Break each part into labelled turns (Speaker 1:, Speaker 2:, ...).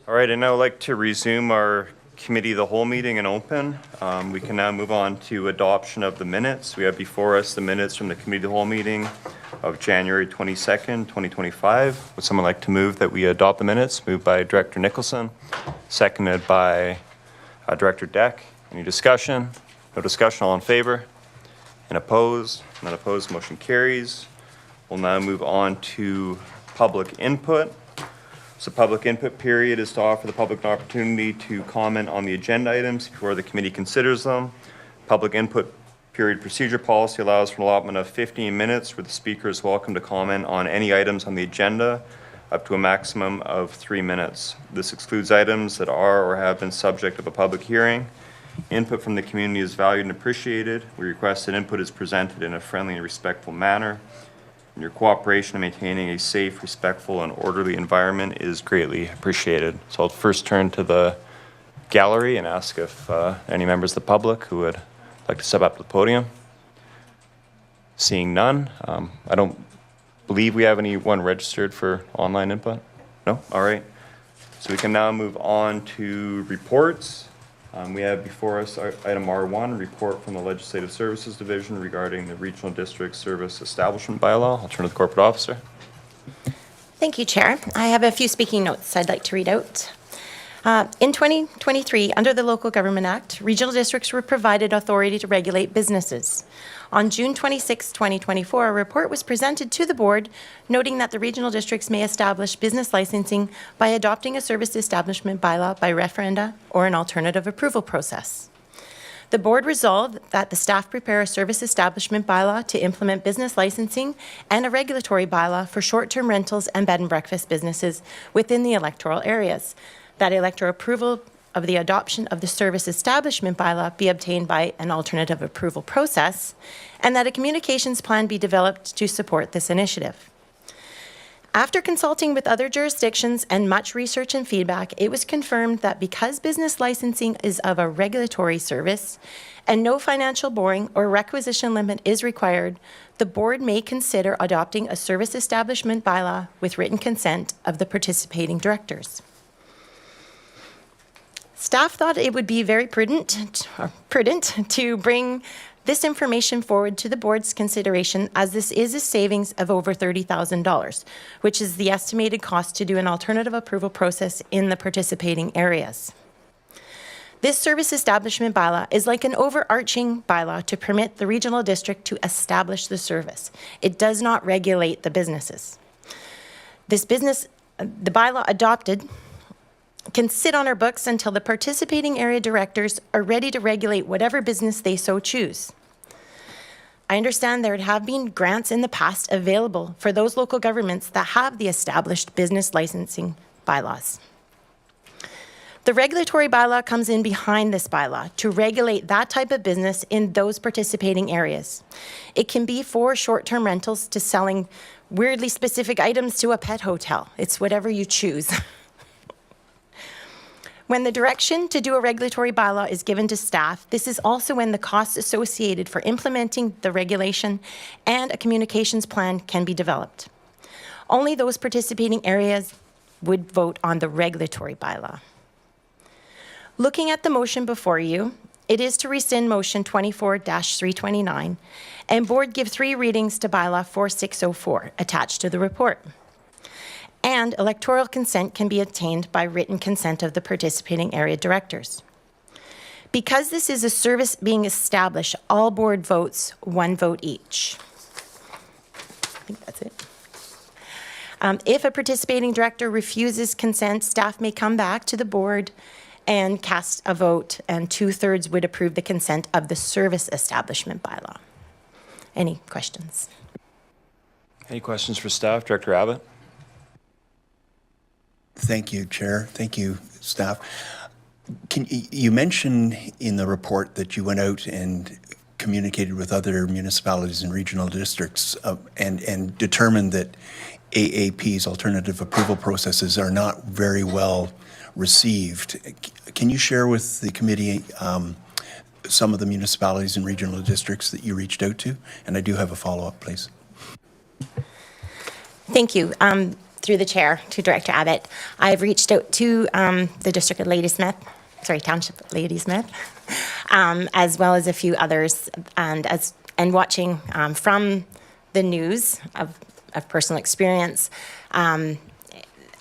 Speaker 1: All right, and now I'd like to resume our committee of the whole meeting and open. We can now move on to adoption of the minutes. We have before us the minutes from the committee of the whole meeting of January 22nd, 2025. Would someone like to move that we adopt the minutes? Moved by Director Nicholson, seconded by Director Deck. Any discussion? No discussion, all in favor? And opposed? None opposed, motion carries. We'll now move on to public input. So public input period is to offer the public an opportunity to comment on the agenda items before the committee considers them. Public input period procedure policy allows for an allotment of 15 minutes where the speaker is welcome to comment on any items on the agenda up to a maximum of 3 minutes. This excludes items that are or have been subject of a public hearing. Input from the community is valued and appreciated. We request that input is presented in a friendly and respectful manner. And your cooperation in maintaining a safe, respectful, and orderly environment is greatly appreciated. So I'll first turn to the gallery and ask if any members of the public who would like to step up to the podium. Seeing none, I don't believe we have anyone registered for online input. No? All right. So we can now move on to reports. We have before us item R1, report from the Legislative Services Division regarding the Regional District Service Establishment Bylaw. I'll turn to the corporate officer.
Speaker 2: Thank you, Chair. I have a few speaking notes I'd like to read out. In 2023, under the Local Government Act, regional districts were provided authority to regulate businesses. On June 26, 2024, a report was presented to the board noting that the regional districts may establish business licensing by adopting a service establishment bylaw by referenda or an alternative approval process. The board resolved that the staff prepare a service establishment bylaw to implement business licensing and a regulatory bylaw for short-term rentals and bed and breakfast businesses within the electoral areas. That electoral approval of the adoption of the service establishment bylaw be obtained by an alternative approval process, and that a communications plan be developed to support this initiative. After consulting with other jurisdictions and much research and feedback, it was confirmed that because business licensing is of a regulatory service and no financial borrowing or requisition limit is required, the board may consider adopting a service establishment bylaw with written consent of the participating directors. Staff thought it would be very prudent to bring this information forward to the board's consideration, as this is a savings of over $30,000, which is the estimated cost to do an alternative approval process in the participating areas. This service establishment bylaw is like an overarching bylaw to permit the regional district to establish the service. It does not regulate the businesses. The bylaw adopted can sit on our books until the participating area directors are ready to regulate whatever business they so choose. I understand there have been grants in the past available for those local governments that have the established business licensing bylaws. The regulatory bylaw comes in behind this bylaw to regulate that type of business in those participating areas. It can be for short-term rentals to selling weirdly specific items to a pet hotel. It's whatever you choose. When the direction to do a regulatory bylaw is given to staff, this is also when the costs associated for implementing the regulation and a communications plan can be developed. Only those participating areas would vote on the regulatory bylaw. Looking at the motion before you, it is to rescind motion 24-329 and board give 3 readings to bylaw 4604 attached to the report. And electoral consent can be obtained by written consent of the participating area directors. Because this is a service being established, all board votes 1 vote each. I think that's it. If a participating director refuses consent, staff may come back to the board and cast a vote, and 2/3 would approve the consent of the service establishment bylaw. Any questions?
Speaker 1: Any questions for staff? Director Abbott?
Speaker 3: Thank you, Chair. Thank you, staff. You mentioned in the report that you went out and communicated with other municipalities and regional districts and determined that AAP's alternative approval processes are not very well received. Can you share with the committee some of the municipalities and regional districts that you reached out to? And I do have a follow-up, please.
Speaker 2: Thank you. through the chair to Director Abbott, I've reached out to the District of Township of Ladysmith, as well as a few others, and watching from the news of personal experience, a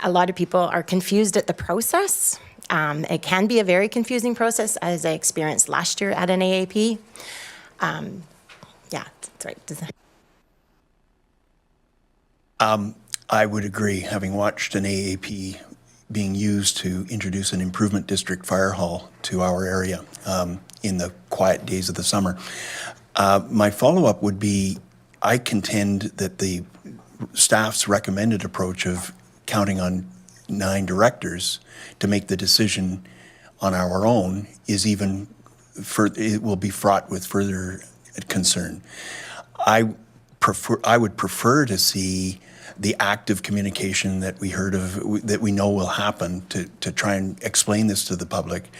Speaker 2: lot of people are confused at the process. It can be a very confusing process, as I experienced last year at an AAP. Yeah, that's right.
Speaker 3: I would agree, having watched an AAP being used to introduce an improvement district fire hall to our area in the quiet days of the summer. My follow-up would be, I contend that the staff's recommended approach of counting on 9 directors to make the decision on our own is it will be fraught with further concern. I would prefer to see the active communication that we heard of, that we know will happen, to try and explain this to the public.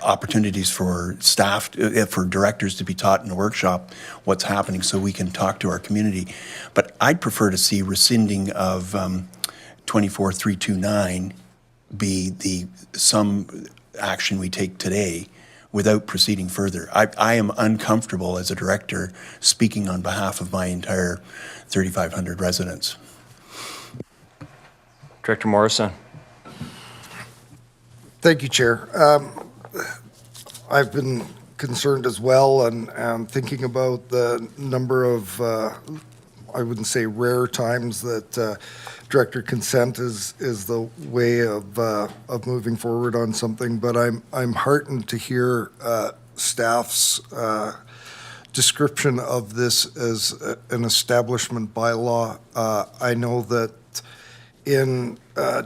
Speaker 3: Opportunities for staff, for directors to be taught in a workshop what's happening so we can talk to our community. But I'd prefer to see rescinding of 24329 be some action we take today without proceeding further. I am uncomfortable as a director speaking on behalf of my entire 3,500 residents.
Speaker 1: Director Morrison.
Speaker 4: Thank you, Chair. I've been concerned as well, and thinking about the number of, I wouldn't say rare times that director consent is the way of moving forward on something. But I'm heartened to hear staff's description of this as an establishment bylaw. I know that in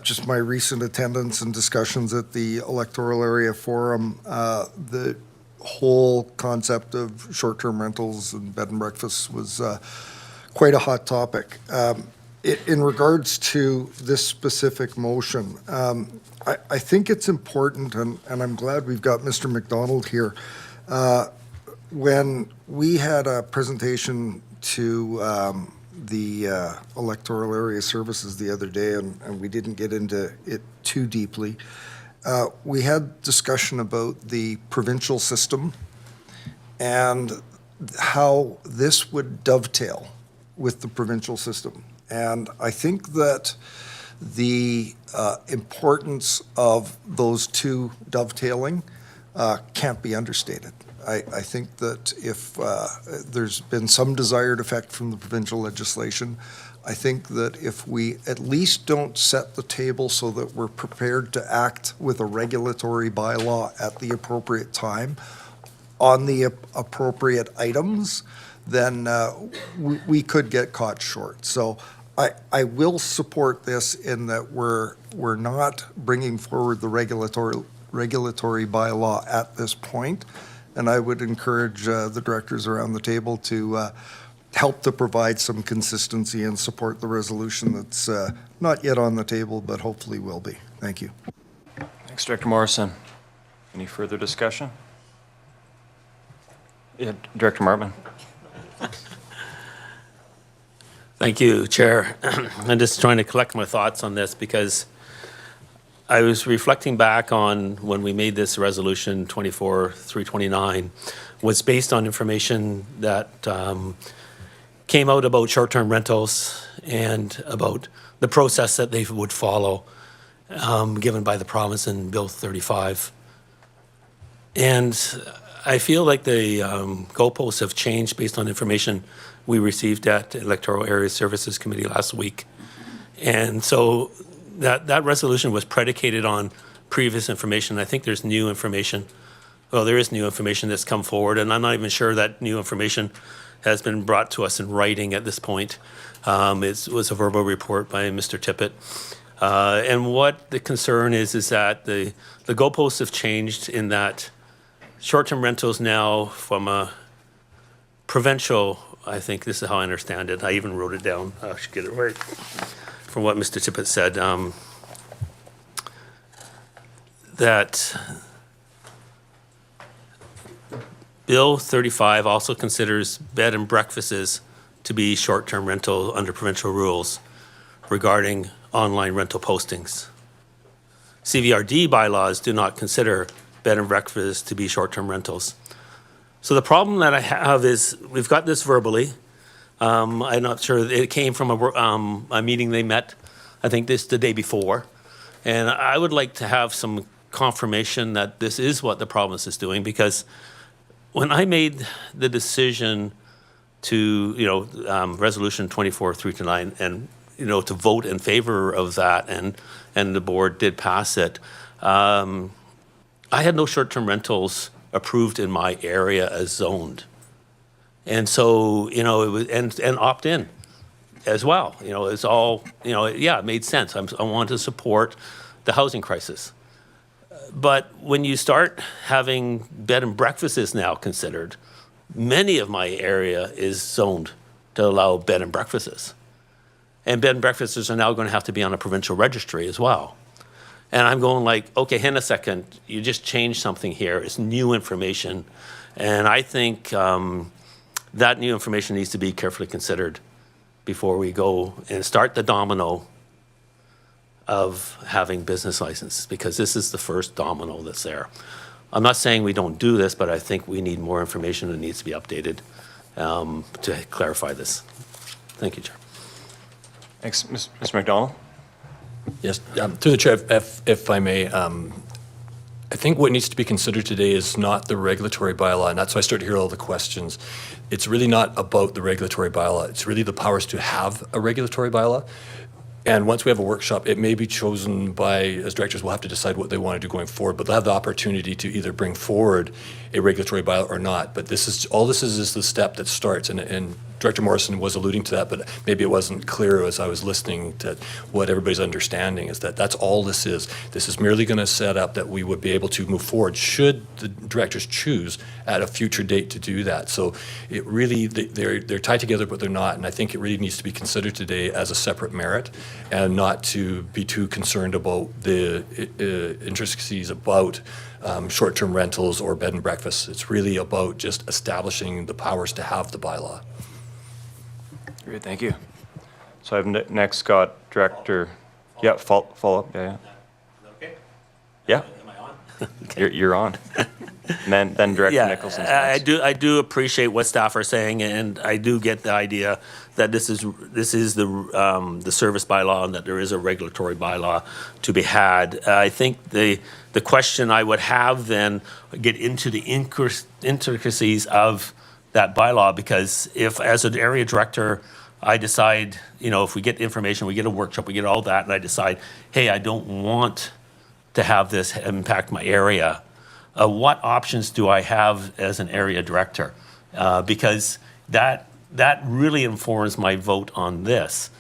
Speaker 4: just my recent attendance and discussions at the electoral area forum, the whole concept of short-term rentals and bed and breakfasts was quite a hot topic. In regards to this specific motion, I think it's important, and I'm glad we've got Mr. McDonald here. When we had a presentation to the electoral area services the other day, and we didn't get into it too deeply, we had discussion about the provincial system and how this would dovetail with the provincial system. And I think that the importance of those two dovetailing can't be understated. I think that if there's been some desired effect from the provincial legislation, I think that if we at least don't set the table so that we're prepared to act with a regulatory bylaw at the appropriate time on the appropriate items, then we could get caught short. So I will support this in that we're not bringing forward the regulatory bylaw at this point. And I would encourage the directors around the table to help to provide some consistency and support the resolution that's not yet on the table, but hopefully will be. Thank you.
Speaker 1: Thanks, Director Morrison. Any further discussion? Yeah, Director Martman.
Speaker 5: Thank you, Chair. I'm just trying to collect my thoughts on this because I was reflecting back on when we made this resolution 24-329 was based on information that came out about short-term rentals and about the process that they would follow given by the province in Bill 35. And I feel like the goalposts have changed based on information we received at Electoral Area Services Committee last week. And so that resolution was predicated on previous information. I think there's new information. Well, there is new information that's come forward, and I'm not even sure that new information has been brought to us in writing at this point. It was a verbal report by Mr. Tippett. And what the concern is that the goalposts have changed in that short-term rentals now from a provincial, I think this is how I understand it. I even wrote it down. I should get it right. From what Mr. Tippett said, that Bill 35 also considers bed and breakfasts to be short-term rental under provincial rules, regarding online rental postings. CVRD bylaws do not consider bed and breakfasts to be short-term rentals. So the problem that I have is we've got this verbally. I'm not sure, it came from a meeting they met, I think this the day before. And I would like to have some confirmation that this is what the province is doing, because when I made the decision to, Resolution 24-329, and, to vote in favor of that, and the board did pass it, I had no short-term rentals approved in my area as zoned. And so, it was, and opt-in as well. It's all, it made sense. I want to support the housing crisis. But when you start having bed and breakfasts now considered, many of my area is zoned to allow bed and breakfasts. And bed and breakfasts are now going to have to be on a provincial registry as well. And I'm going like, okay, hang on a second, you just changed something here. It's new information. And I think that new information needs to be carefully considered before we go and start the domino of having business licenses, because this is the first domino that's there. I'm not saying we don't do this, but I think we need more information that needs to be updated to clarify this. Thank you, Chair.
Speaker 1: Thanks, Mr. McDonald.
Speaker 6: Yes, through the chair, if I may, I think what needs to be considered today is not the regulatory bylaw, and that's why I start to hear all the questions. It's really not about the regulatory bylaw. It's really the powers to have a regulatory bylaw. And once we have a workshop, it may be chosen by, as directors, we'll have to decide what they want to do going forward, but they'll have the opportunity to either bring forward a regulatory bylaw or not. But this is, all this is the step that starts, and Director Morrison was alluding to that, but maybe it wasn't clear as I was listening to what everybody's understanding is that that's all this is. This is merely going to set up that we would be able to move forward should the directors choose at a future date to do that. So it really, they're tied together, but they're not. And I think it really needs to be considered today as a separate merit and not to be too concerned about the intricacies about short-term rentals or bed and breakfasts. It's really about just establishing the powers to have the bylaw.
Speaker 1: Great, thank you. So I've next got Director, yeah, follow up, yeah.
Speaker 5: Okay.
Speaker 1: Yeah,
Speaker 5: Am I on?
Speaker 1: you're on. And then Director Nicholson's next.
Speaker 5: I do appreciate what staff are saying, and I do get the idea that this is the service bylaw and that there is a regulatory bylaw to be had. I think the question I would have then get into the intricacies of that bylaw, because if as an area director I decide, if we get information, we get a workshop, we get all that, and I decide, hey, I don't want to have this impact my area, what options do I have as an area director? Because that really informs my vote on this.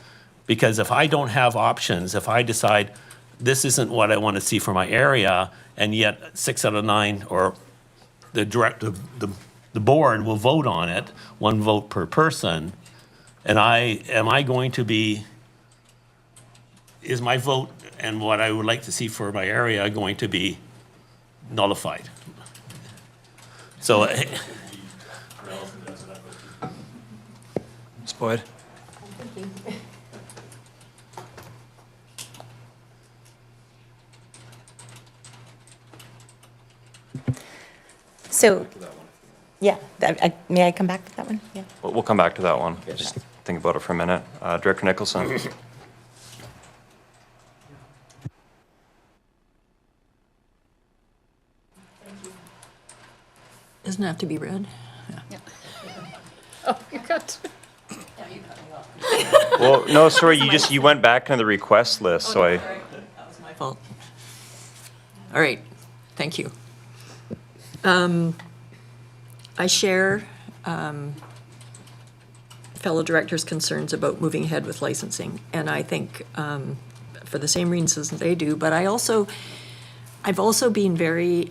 Speaker 5: Because if I don't have options, if I decide this isn't what I want to see for my area, and yet 6 out of 9 or the board will vote on it, 1 vote per person, and is my vote and what I would like to see for my area going to be nullified? So,
Speaker 1: Ms. Boyd?
Speaker 2: So, yeah, may I come back to that one? Yeah.
Speaker 1: We'll come back to that one. Just think about it for a minute. Director Nicholson?
Speaker 7: Doesn't have to be read.
Speaker 8: Oh, you got.
Speaker 1: Well, no, sorry, you went back on the request list, so I,
Speaker 7: That was my fault. All right, thank you. I share fellow directors' concerns about moving ahead with licensing, and I think for the same reasons they do, but I've also been very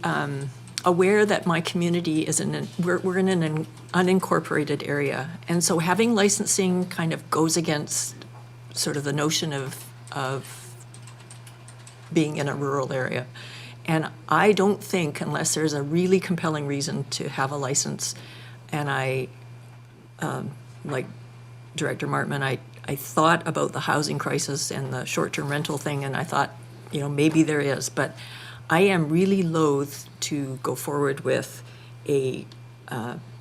Speaker 7: aware that my community is we're in an unincorporated area, and so having licensing kind of goes against sort of the notion of being in a rural area. And I don't think, unless there's a really compelling reason to have a license, and I, like Director Martman, I thought about the housing crisis and the short-term rental thing, and I thought, maybe there is, but I am really loath to go forward with a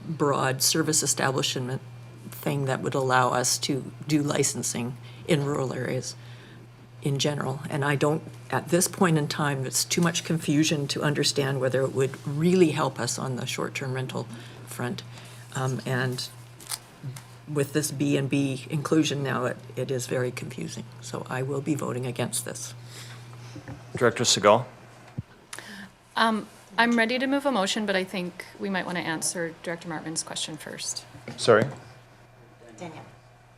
Speaker 7: broad service establishment thing that would allow us to do licensing in rural areas in general. And I don't, at this point in time, it's too much confusion to understand whether it would really help us on the short-term rental front. And with this B and B inclusion now, it is very confusing. So I will be voting against this.
Speaker 1: Director Segal?
Speaker 8: I'm ready to move a motion, but I think we might want to answer Director Martman's question first.
Speaker 1: Sorry?
Speaker 2: Danielle.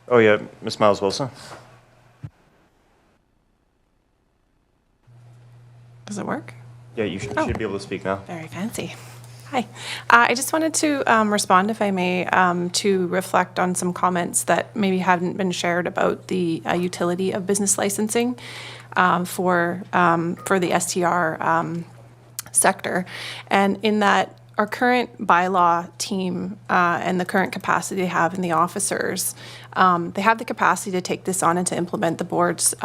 Speaker 1: Oh, yeah, Ms. Miles Wilson?
Speaker 9: Does it work?
Speaker 1: Yeah, you should be able to speak now.
Speaker 9: Very fancy. Hi. I just wanted to respond, if I may, to reflect on some comments that maybe hadn't been shared about the utility of business licensing for the STR sector. And in that, our current bylaw team and the current capacity they have in the officers, they have the capacity to take this on and to implement the board's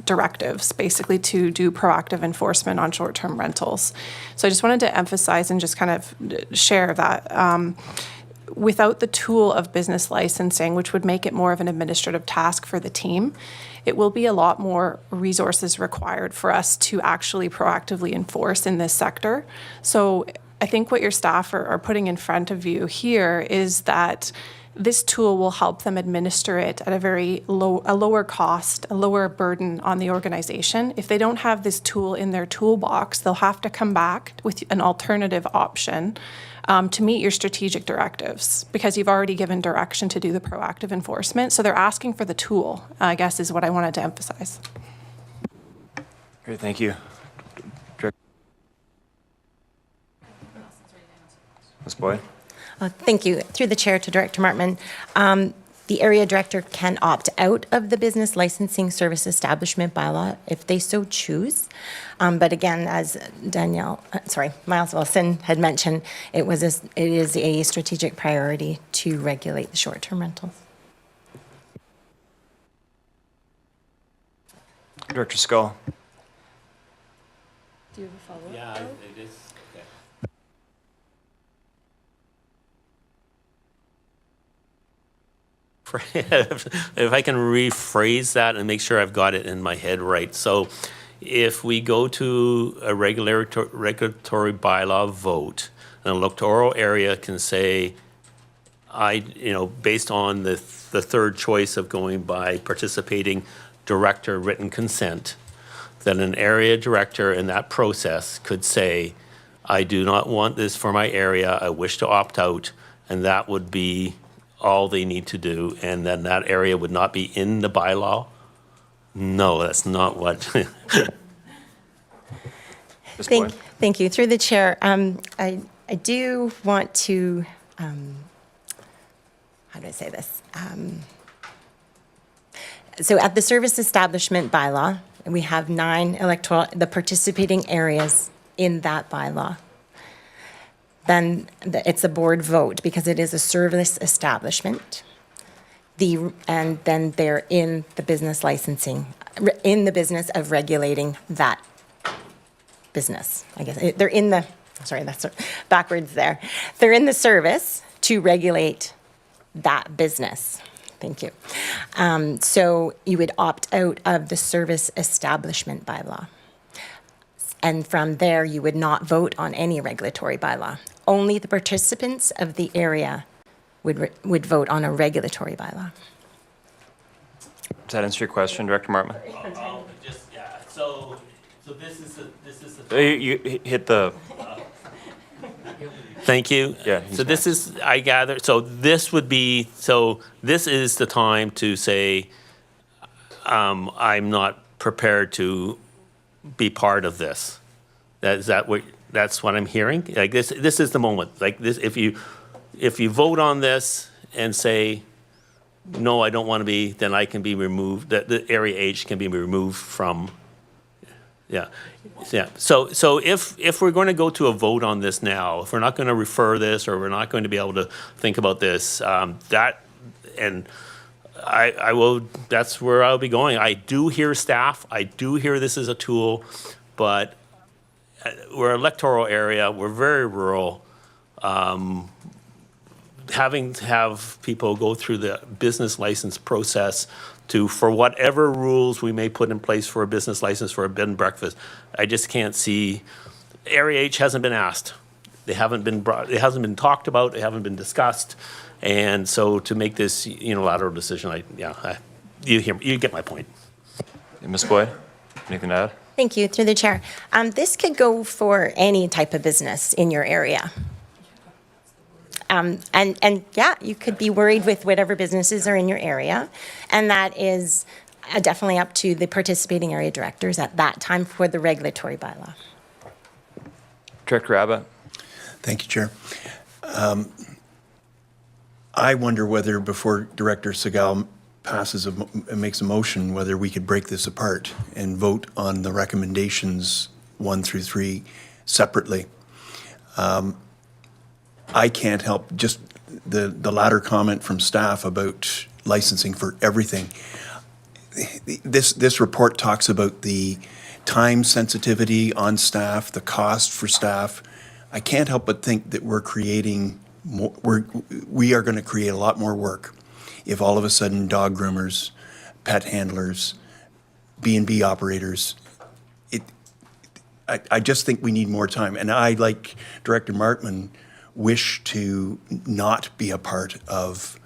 Speaker 9: directives, basically to do proactive enforcement on short-term rentals. So I just wanted to emphasize and just kind of share that without the tool of business licensing, which would make it more of an administrative task for the team, it will be a lot more resources required for us to actually proactively enforce in this sector. So I think what your staff are putting in front of you here is that this tool will help them administer it at a lower cost, a lower burden on the organization. If they don't have this tool in their toolbox, they'll have to come back with an alternative option to meet your strategic directives, because you've already given direction to do the proactive enforcement. So they're asking for the tool, I guess, is what I wanted to emphasize.
Speaker 1: Great, thank you. Ms. Boyd?
Speaker 2: Thank you. Through the chair to Director Martman. The area director can opt out of the business licensing service establishment bylaw if they so choose. But again, as Miles Wilson had mentioned, it is a strategic priority to regulate the short-term rentals.
Speaker 1: Director Skull?
Speaker 8: Do you have a follow-up?
Speaker 5: Yeah, it is. If I can rephrase that and make sure I've got it in my head right. So if we go to a regulatory bylaw vote, an electoral area can say, based on the third choice of going by participating director written consent, then an area director in that process could say, I do not want this for my area, I wish to opt out, and that would be all they need to do, and then that area would not be in the bylaw? No, that's not what.
Speaker 1: Ms. Boyd?
Speaker 2: Thank you. Through the chair, I do want to, how do I say this? So at the service establishment bylaw, we have 9 the participating areas in that bylaw. Then it's a board vote because it is a service establishment. And then they're in the business licensing, in the business of regulating that business, I guess. They're in the, sorry, that's backwards there. They're in the service to regulate that business. Thank you. So you would opt out of the service establishment bylaw. And from there, you would not vote on any regulatory bylaw. Only the participants of the area would vote on a regulatory bylaw.
Speaker 1: Does that answer your question, Director Martman?
Speaker 5: So this is the.
Speaker 1: You hit the,
Speaker 5: Thank you.
Speaker 1: Yeah, he's
Speaker 5: So this is, I gather, this is the time to say, I'm not prepared to be part of this. That's what I'm hearing? Like this is the moment. Like this, if you vote on this and say, no, I don't want to be, then I can be removed, the area H can be removed from, yeah. Yeah, so if we're going to go to a vote on this now, if we're not going to refer this, or we're not going to be able to think about this, I will, that's where I'll be going. I do hear staff, I do hear this is a tool, but we're an electoral area, we're very rural. Having to have people go through the business license process for whatever rules we may put in place for a business license for a bed and breakfast, I just can't see. Area H hasn't been asked. They haven't been brought, it hasn't been talked about, it haven't been discussed. And so to make this unilateral decision, you get my point.
Speaker 1: Ms. Boyd, anything to add?
Speaker 2: Thank you, through the chair. This could go for any type of business in your area. And yeah, you could be worried with whatever businesses are in your area. And that is definitely up to the participating area directors at that time for the regulatory bylaw.
Speaker 1: Director Abbott?
Speaker 3: Thank you, Chair. I wonder whether before Director Segal makes a motion, whether we could break this apart and vote on the recommendations 1 through 3 separately. I can't help just the latter comment from staff about licensing for everything. This report talks about the time sensitivity on staff, the cost for staff. I can't help but think that we're creating more, we are going to create a lot more work if all of a sudden dog groomers, pet handlers, B&B operators, I just think we need more time. And I, like Director Markman, wish to not be a part of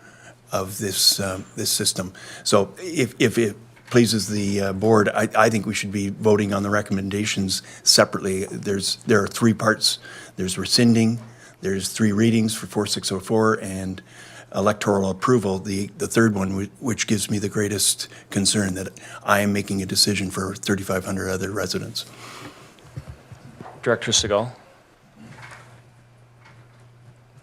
Speaker 3: this this system. So if it pleases the board, I think we should be voting on the recommendations separately. There are 3 parts. There's rescinding, there's 3 readings for 4604, and electoral approval, the third one, which gives me the greatest concern that I am making a decision for 3,500 other residents.
Speaker 1: Director Segal?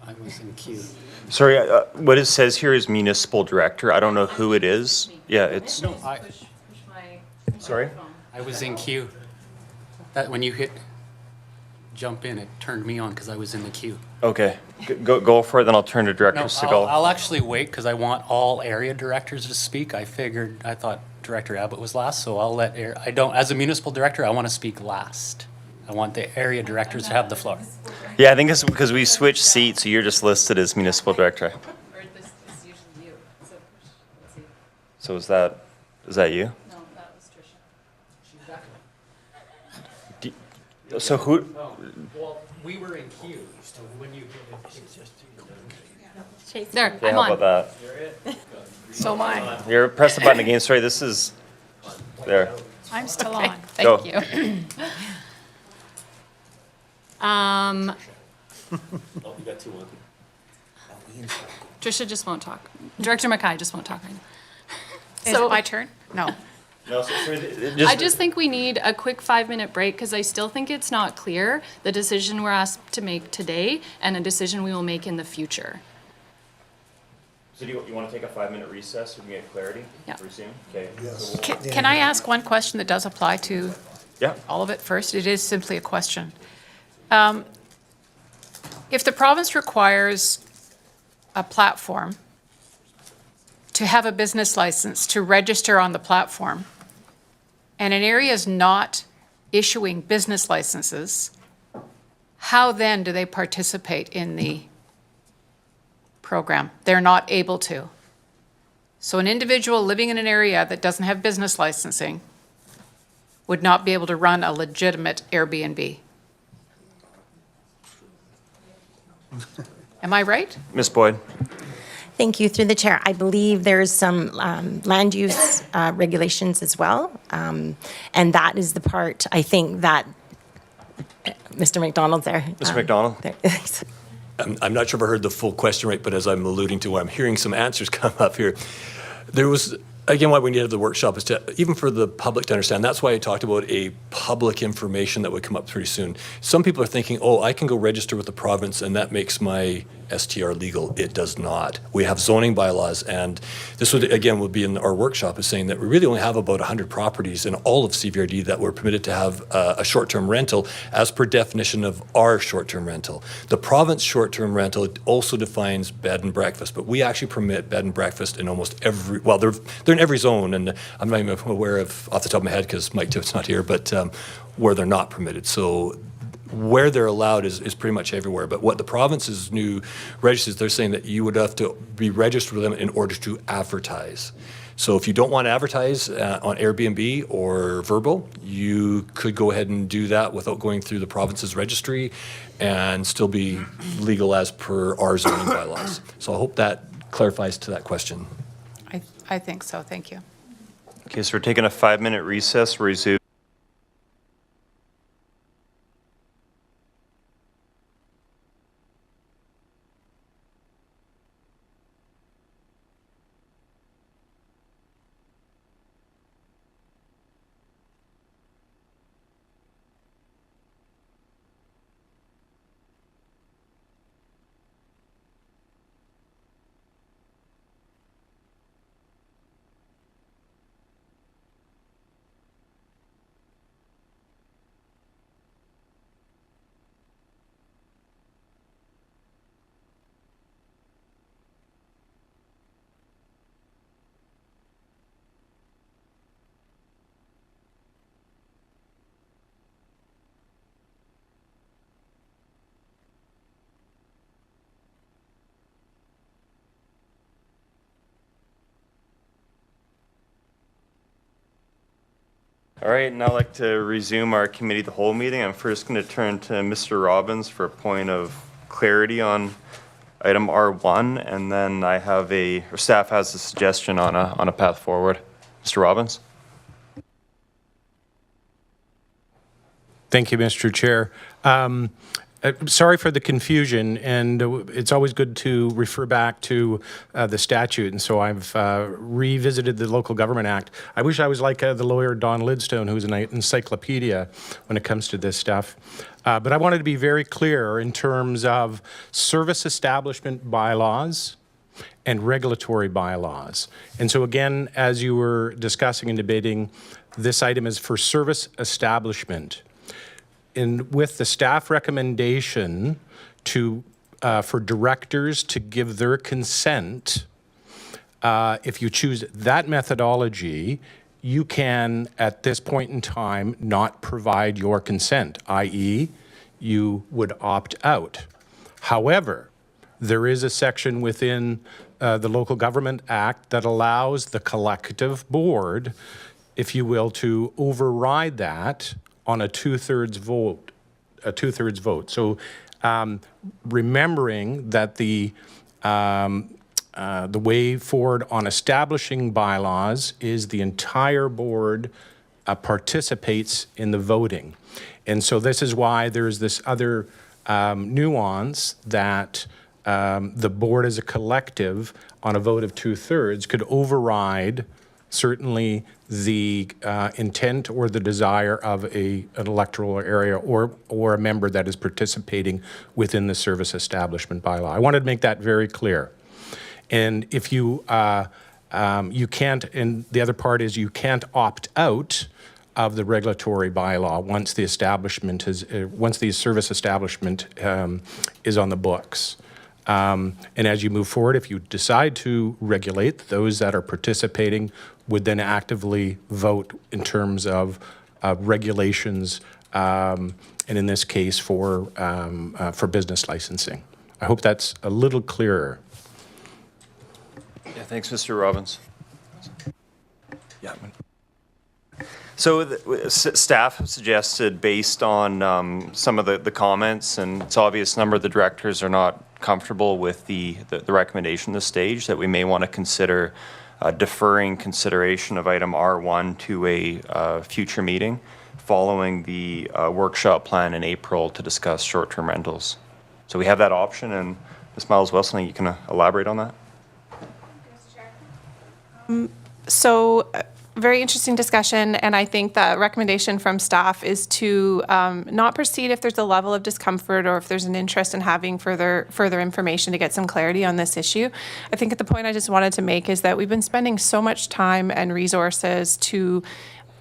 Speaker 10: I was in queue.
Speaker 1: Sorry, what it says here is municipal director. I don't know who it is. Yeah, it's,
Speaker 10: No,
Speaker 1: sorry?
Speaker 10: I was in queue. That when you hit jump in, it turned me on because I was in the queue.
Speaker 1: Okay, go for it, then I'll turn to Director
Speaker 10: No,
Speaker 1: Segal.
Speaker 10: I'll actually wait because I want all area directors to speak. I thought Director Abbott was last, so I'll let, as a municipal director, I want to speak last. I want the area directors to have the floor.
Speaker 1: Yeah, I think it's because we switched seats, so you're just listed as municipal director. So is that you?
Speaker 8: No, that was Tricia.
Speaker 1: So who,
Speaker 10: Well, we were in queue, so when you.
Speaker 8: There,
Speaker 1: yeah,
Speaker 8: I'm
Speaker 1: how
Speaker 8: on.
Speaker 1: about
Speaker 9: So am I.
Speaker 1: that? You're, press the button again, sorry, this is, there.
Speaker 8: I'm still on.
Speaker 1: Go.
Speaker 8: Thank you.
Speaker 5: Oh, you got 2 on.
Speaker 8: Tricia just won't talk. Director Mackay just won't talk right now.
Speaker 11: Is it my turn? No.
Speaker 1: No, sorry,
Speaker 8: I just think we need a quick 5-minute break because I still think it's not clear the decision we're asked to make today and a decision we will make in the future.
Speaker 1: So do you want to take a 5-minute recess so we can get clarity?
Speaker 8: Yeah.
Speaker 1: Resume? Okay. Yes.
Speaker 11: Can I ask one question that does apply to
Speaker 1: Yeah.
Speaker 11: all of it first? It is simply a question. If the province requires a platform to have a business license to register on the platform, and an area is not issuing business licenses, how then do they participate in the program? They're not able to. So an individual living in an area that doesn't have business licensing would not be able to run a legitimate Airbnb. Am I right?
Speaker 1: Ms. Boyd?
Speaker 2: Thank you, through the chair. I believe there's some land use regulations as well. And that is the part, I think, that Mr. McDonald's there.
Speaker 1: Mr. McDonald?
Speaker 2: There.
Speaker 6: I'm not sure if I heard the full question right, but as I'm alluding to, I'm hearing some answers come up here. There was, again, why we need to have the workshop is to, even for the public to understand, that's why I talked about a public information that would come up pretty soon. Some people are thinking, oh, I can go register with the province and that makes my STR legal. It does not. We have zoning bylaws, and this would be in our workshop, is saying that we really only have about 100 properties in all of CVRD that we're permitted to have a short-term rental as per definition of our short-term rental. The province short-term rental also defines bed and breakfast, but we actually permit bed and breakfast in almost every, well, they're in every zone, and I'm not even aware of, off the top of my head, because Mike Tipp's not here, but where they're not permitted. So where they're allowed is pretty much everywhere. But what the province's new registers, they're saying that you would have to be registered with them in order to advertise. So if you don't want to advertise on Airbnb or Vrbo, you could go ahead and do that without going through the province's registry and still be legal as per our zoning bylaws. So I hope that clarifies to that question.
Speaker 11: I think so, thank you.
Speaker 1: Okay, so we're taking a 5-minute recess. We'll resume. All right, now I'd like to resume our committee of the whole meeting. I'm first going to turn to Mr. Robbins for a point of clarity on item R1, and then I have or staff has a suggestion on a path forward. Mr. Robbins?
Speaker 12: Thank you, Mr. Chair. Sorry for the confusion, and it's always good to refer back to the statute, and so I've revisited the Local Government Act. I wish I was like the lawyer Don Lidstone, who's an encyclopedia when it comes to this stuff. But I wanted to be very clear in terms of service establishment bylaws and regulatory bylaws. And so again, as you were discussing and debating, this item is for service establishment. With the staff recommendation for directors to give their consent, if you choose that methodology, you can, at this point in time, not provide your consent, i.e., you would opt out. However, there is a section within the Local Government Act that allows the collective board, if you will, to override that on a two-thirds vote. So remembering that the way forward on establishing bylaws is the entire board participates in the voting. And so this is why there's this other nuance that the board as a collective on a vote of two-thirds could override certainly the intent or the desire of an electoral area or a member that is participating within the service establishment bylaw. I wanted to make that very clear. And if you can't, and the other part is you can't opt out of the regulatory bylaw once the establishment is, once the service establishment is on the books. And as you move forward, if you decide to regulate, those that are participating would then actively vote in terms of regulations, and in this case for business licensing. I hope that's a little clearer.
Speaker 1: Yeah, thanks, Mr. Robbins. Yeah. So staff have suggested, based on some of the comments, and it's obvious a number of the directors are not comfortable with the recommendation at this stage, that we may want to consider deferring consideration of item R1 to a future meeting following the workshop plan in April to discuss short-term rentals. So we have that option, and Ms. Miles-Wilson, you can elaborate on that?
Speaker 9: So very interesting discussion, and I think the recommendation from staff is to not proceed if there's a level of discomfort or if there's an interest in having further information to get some clarity on this issue. I think at the point I just wanted to make is that we've been spending so much time and resources to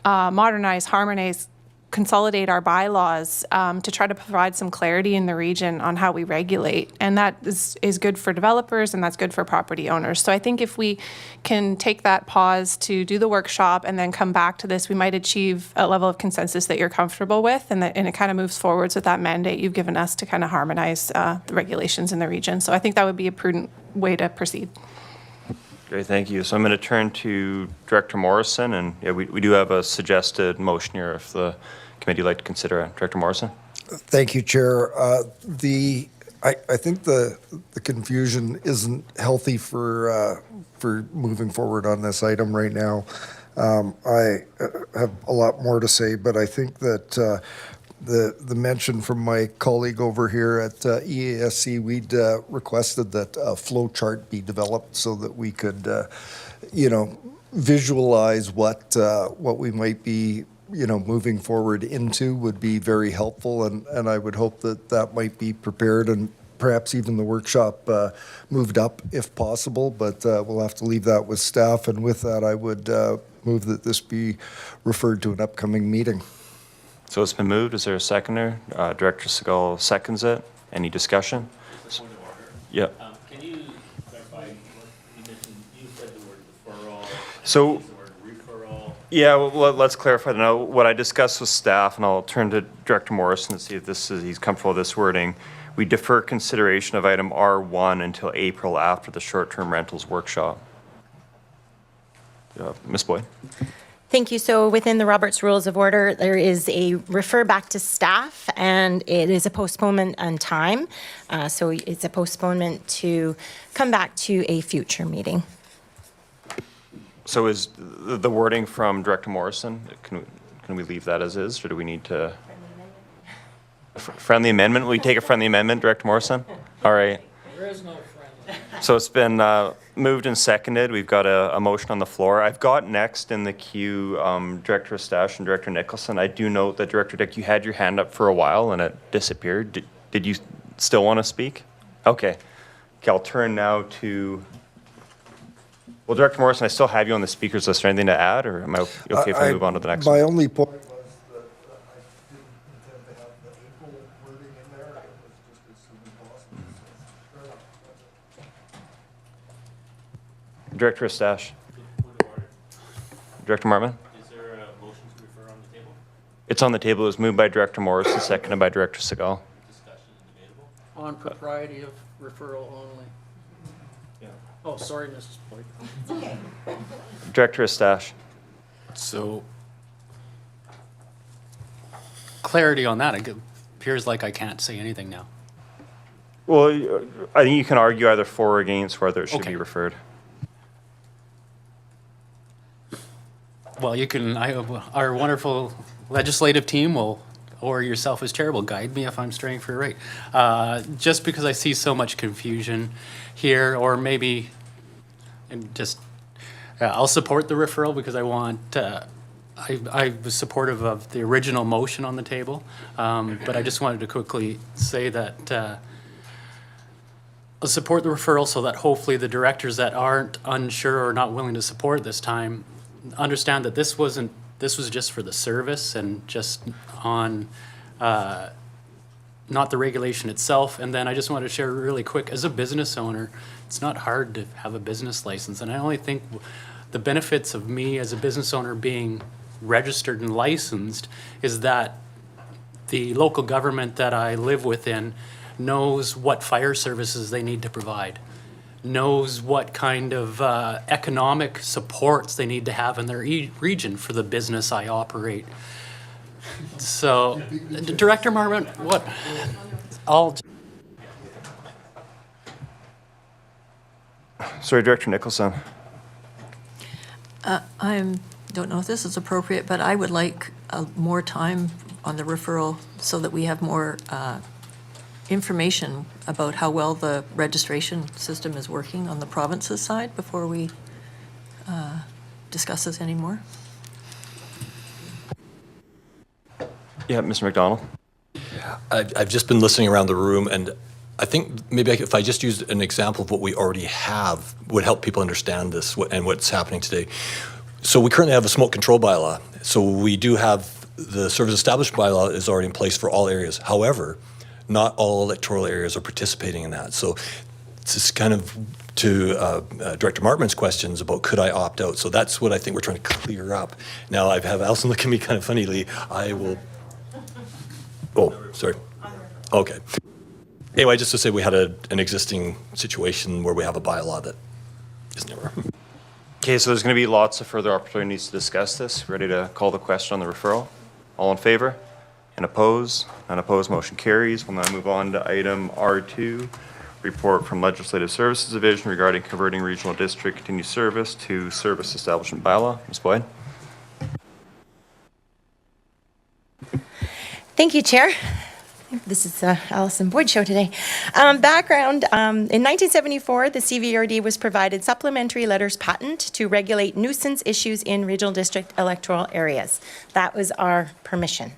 Speaker 9: modernize, harmonize, consolidate our bylaws to try to provide some clarity in the region on how we regulate. And that is good for developers and that's good for property owners. So I think if we can take that pause to do the workshop and then come back to this, we might achieve a level of consensus that you're comfortable with, and it kind of moves forwards with that mandate you've given us to kind of harmonize the regulations in the region. So I think that would be a prudent way to proceed.
Speaker 1: Great, thank you. So I'm going to turn to Director Morrison, and yeah, we do have a suggested motion here if the committee would like to consider it. Director Morrison?
Speaker 4: Thank you, Chair. I think the confusion isn't healthy for moving forward on this item right now. I have a lot more to say, but I think that the mention from my colleague over here at EASC, we'd requested that a flow chart be developed so that we could, visualize what we might be, moving forward into would be very helpful, and I would hope that might be prepared and perhaps even the workshop moved up if possible, but we'll have to leave that with staff, and with that I would move that this be referred to an upcoming meeting.
Speaker 1: So it's been moved. Is there a seconder? Director Segal seconds it. Any discussion? Yeah.
Speaker 5: Can you clarify, you said the word deferral,
Speaker 1: So,
Speaker 5: the word referral.
Speaker 1: yeah, well, let's clarify. Now, what I discussed with staff, and I'll turn to Director Morrison to see if he's comfortable with this wording. We defer consideration of item R1 until April after the short-term rentals workshop. Ms. Boyd?
Speaker 2: Thank you. So within the Roberts Rules of Order, there is a refer back to staff, and it is a postponement on time. So it's a postponement to come back to a future meeting.
Speaker 1: So is the wording from Director Morrison, can we leave that as is, or do we need to? Friendly amendment? Will you take a friendly amendment, Director Morrison? All right.
Speaker 10: There is no friendly.
Speaker 1: So it's been moved and seconded. We've got a motion on the floor. I've got next in the queue Director Stash and Director Nicholson. I do note that Director Dick, you had your hand up for a while and it disappeared. Did you still want to speak? Okay. Okay, I'll turn now to, well, Director Morrison, I still have you on the speakers list. Is there anything to add, or am I okay if I move on to the next one?
Speaker 4: My only point was that I didn't intend to have the April wording in there. It was just as soon as possible. So, fair enough. That's it.
Speaker 1: Director Stash. Director Marmon?
Speaker 5: Is there a motion to refer on the table?
Speaker 1: It's on the table. It was moved by Director Morrison, seconded by Director Segal.
Speaker 5: Discussion is debatable?
Speaker 10: On propriety of referral only.
Speaker 5: Yeah.
Speaker 10: Oh, sorry, Mrs. Boyd.
Speaker 1: Director Stash.
Speaker 10: So, clarity on that, it appears like I can't say anything now.
Speaker 1: Well, I think you can argue either for or against whether it should be
Speaker 10: Okay.
Speaker 1: referred.
Speaker 10: Well, you can, our wonderful legislative team will, or yourself as chair will guide me if I'm straying for right. Just because I see so much confusion here, or maybe, and just, I'll support the referral because I want, I was supportive of the original motion on the table, but I just wanted to quickly say that I'll support the referral so that hopefully the directors that aren't unsure or not willing to support this time understand that this was just for the service and just on not the regulation itself. And then I just wanted to share really quick, as a business owner, it's not hard to have a business license. And I only think the benefits of me as a business owner being registered and licensed is that the local government that I live within knows what fire services they need to provide, knows what kind of economic supports they need to have in their region for the business I operate. So, Director Marmon, what?
Speaker 1: Sorry, Director Nicholson.
Speaker 7: Don't know if this is appropriate, but I would like more time on the referral so that we have more information about how well the registration system is working on the province's side before we discuss this anymore.
Speaker 1: Yeah, Mr. McDonald?
Speaker 6: I've just been listening around the room, and I think maybe if I just used an example of what we already have would help people understand this and what's happening today. So we currently have a smoke control bylaw. So we do have the service establishment bylaw is already in place for all areas. However, not all electoral areas are participating in that. So it's just kind of to Director Martman's questions about could I opt out. So that's what I think we're trying to clear up. Now I have Alison look at me kind of funnily. I will. Oh, sorry. Okay. Anyway, just to say we had an existing situation where we have a bylaw that is never.
Speaker 1: Okay, so there's going to be lots of further opportunities to discuss this. Ready to call the question on the referral? All in favor? And oppose? Unopposed, motion carries. We'll now move on to item R2, report from Legislative Services Division regarding converting regional district continued service to service establishment bylaw. Ms. Boyd?
Speaker 2: Thank you, Chair. This is Alison Boyd show today. Background, in 1974, the CVRD was provided supplementary letters patent to regulate nuisance issues in regional district electoral areas. That was our permission.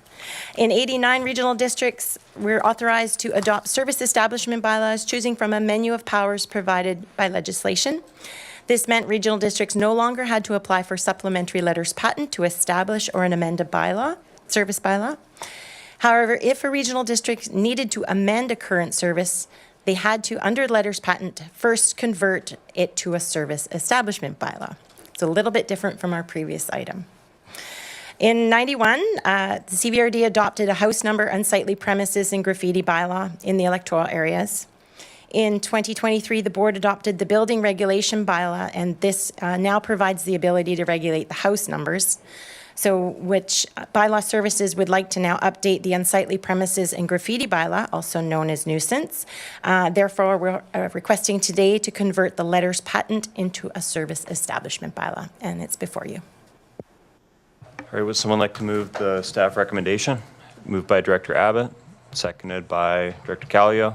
Speaker 2: In 89 regional districts, we're authorized to adopt service establishment bylaws, choosing from a menu of powers provided by legislation. This meant regional districts no longer had to apply for supplementary letters patent to establish or amend a bylaw, service bylaw. However, if a regional district needed to amend a current service, they had to, under letters patent, first convert it to a service establishment bylaw. It's a little bit different from our previous item. In 91, the CVRD adopted a house number, unsightly premises, and graffiti bylaw in the electoral areas. In 2023, the board adopted the building regulation bylaw, and this now provides the ability to regulate the house numbers. So which bylaw services would like to now update the unsightly premises and graffiti bylaw, also known as nuisance. Therefore, we're requesting today to convert the letters patent into a service establishment bylaw, and it's before you.
Speaker 1: All right, would someone like to move the staff recommendation? Moved by Director Abbott, seconded by Director Callio.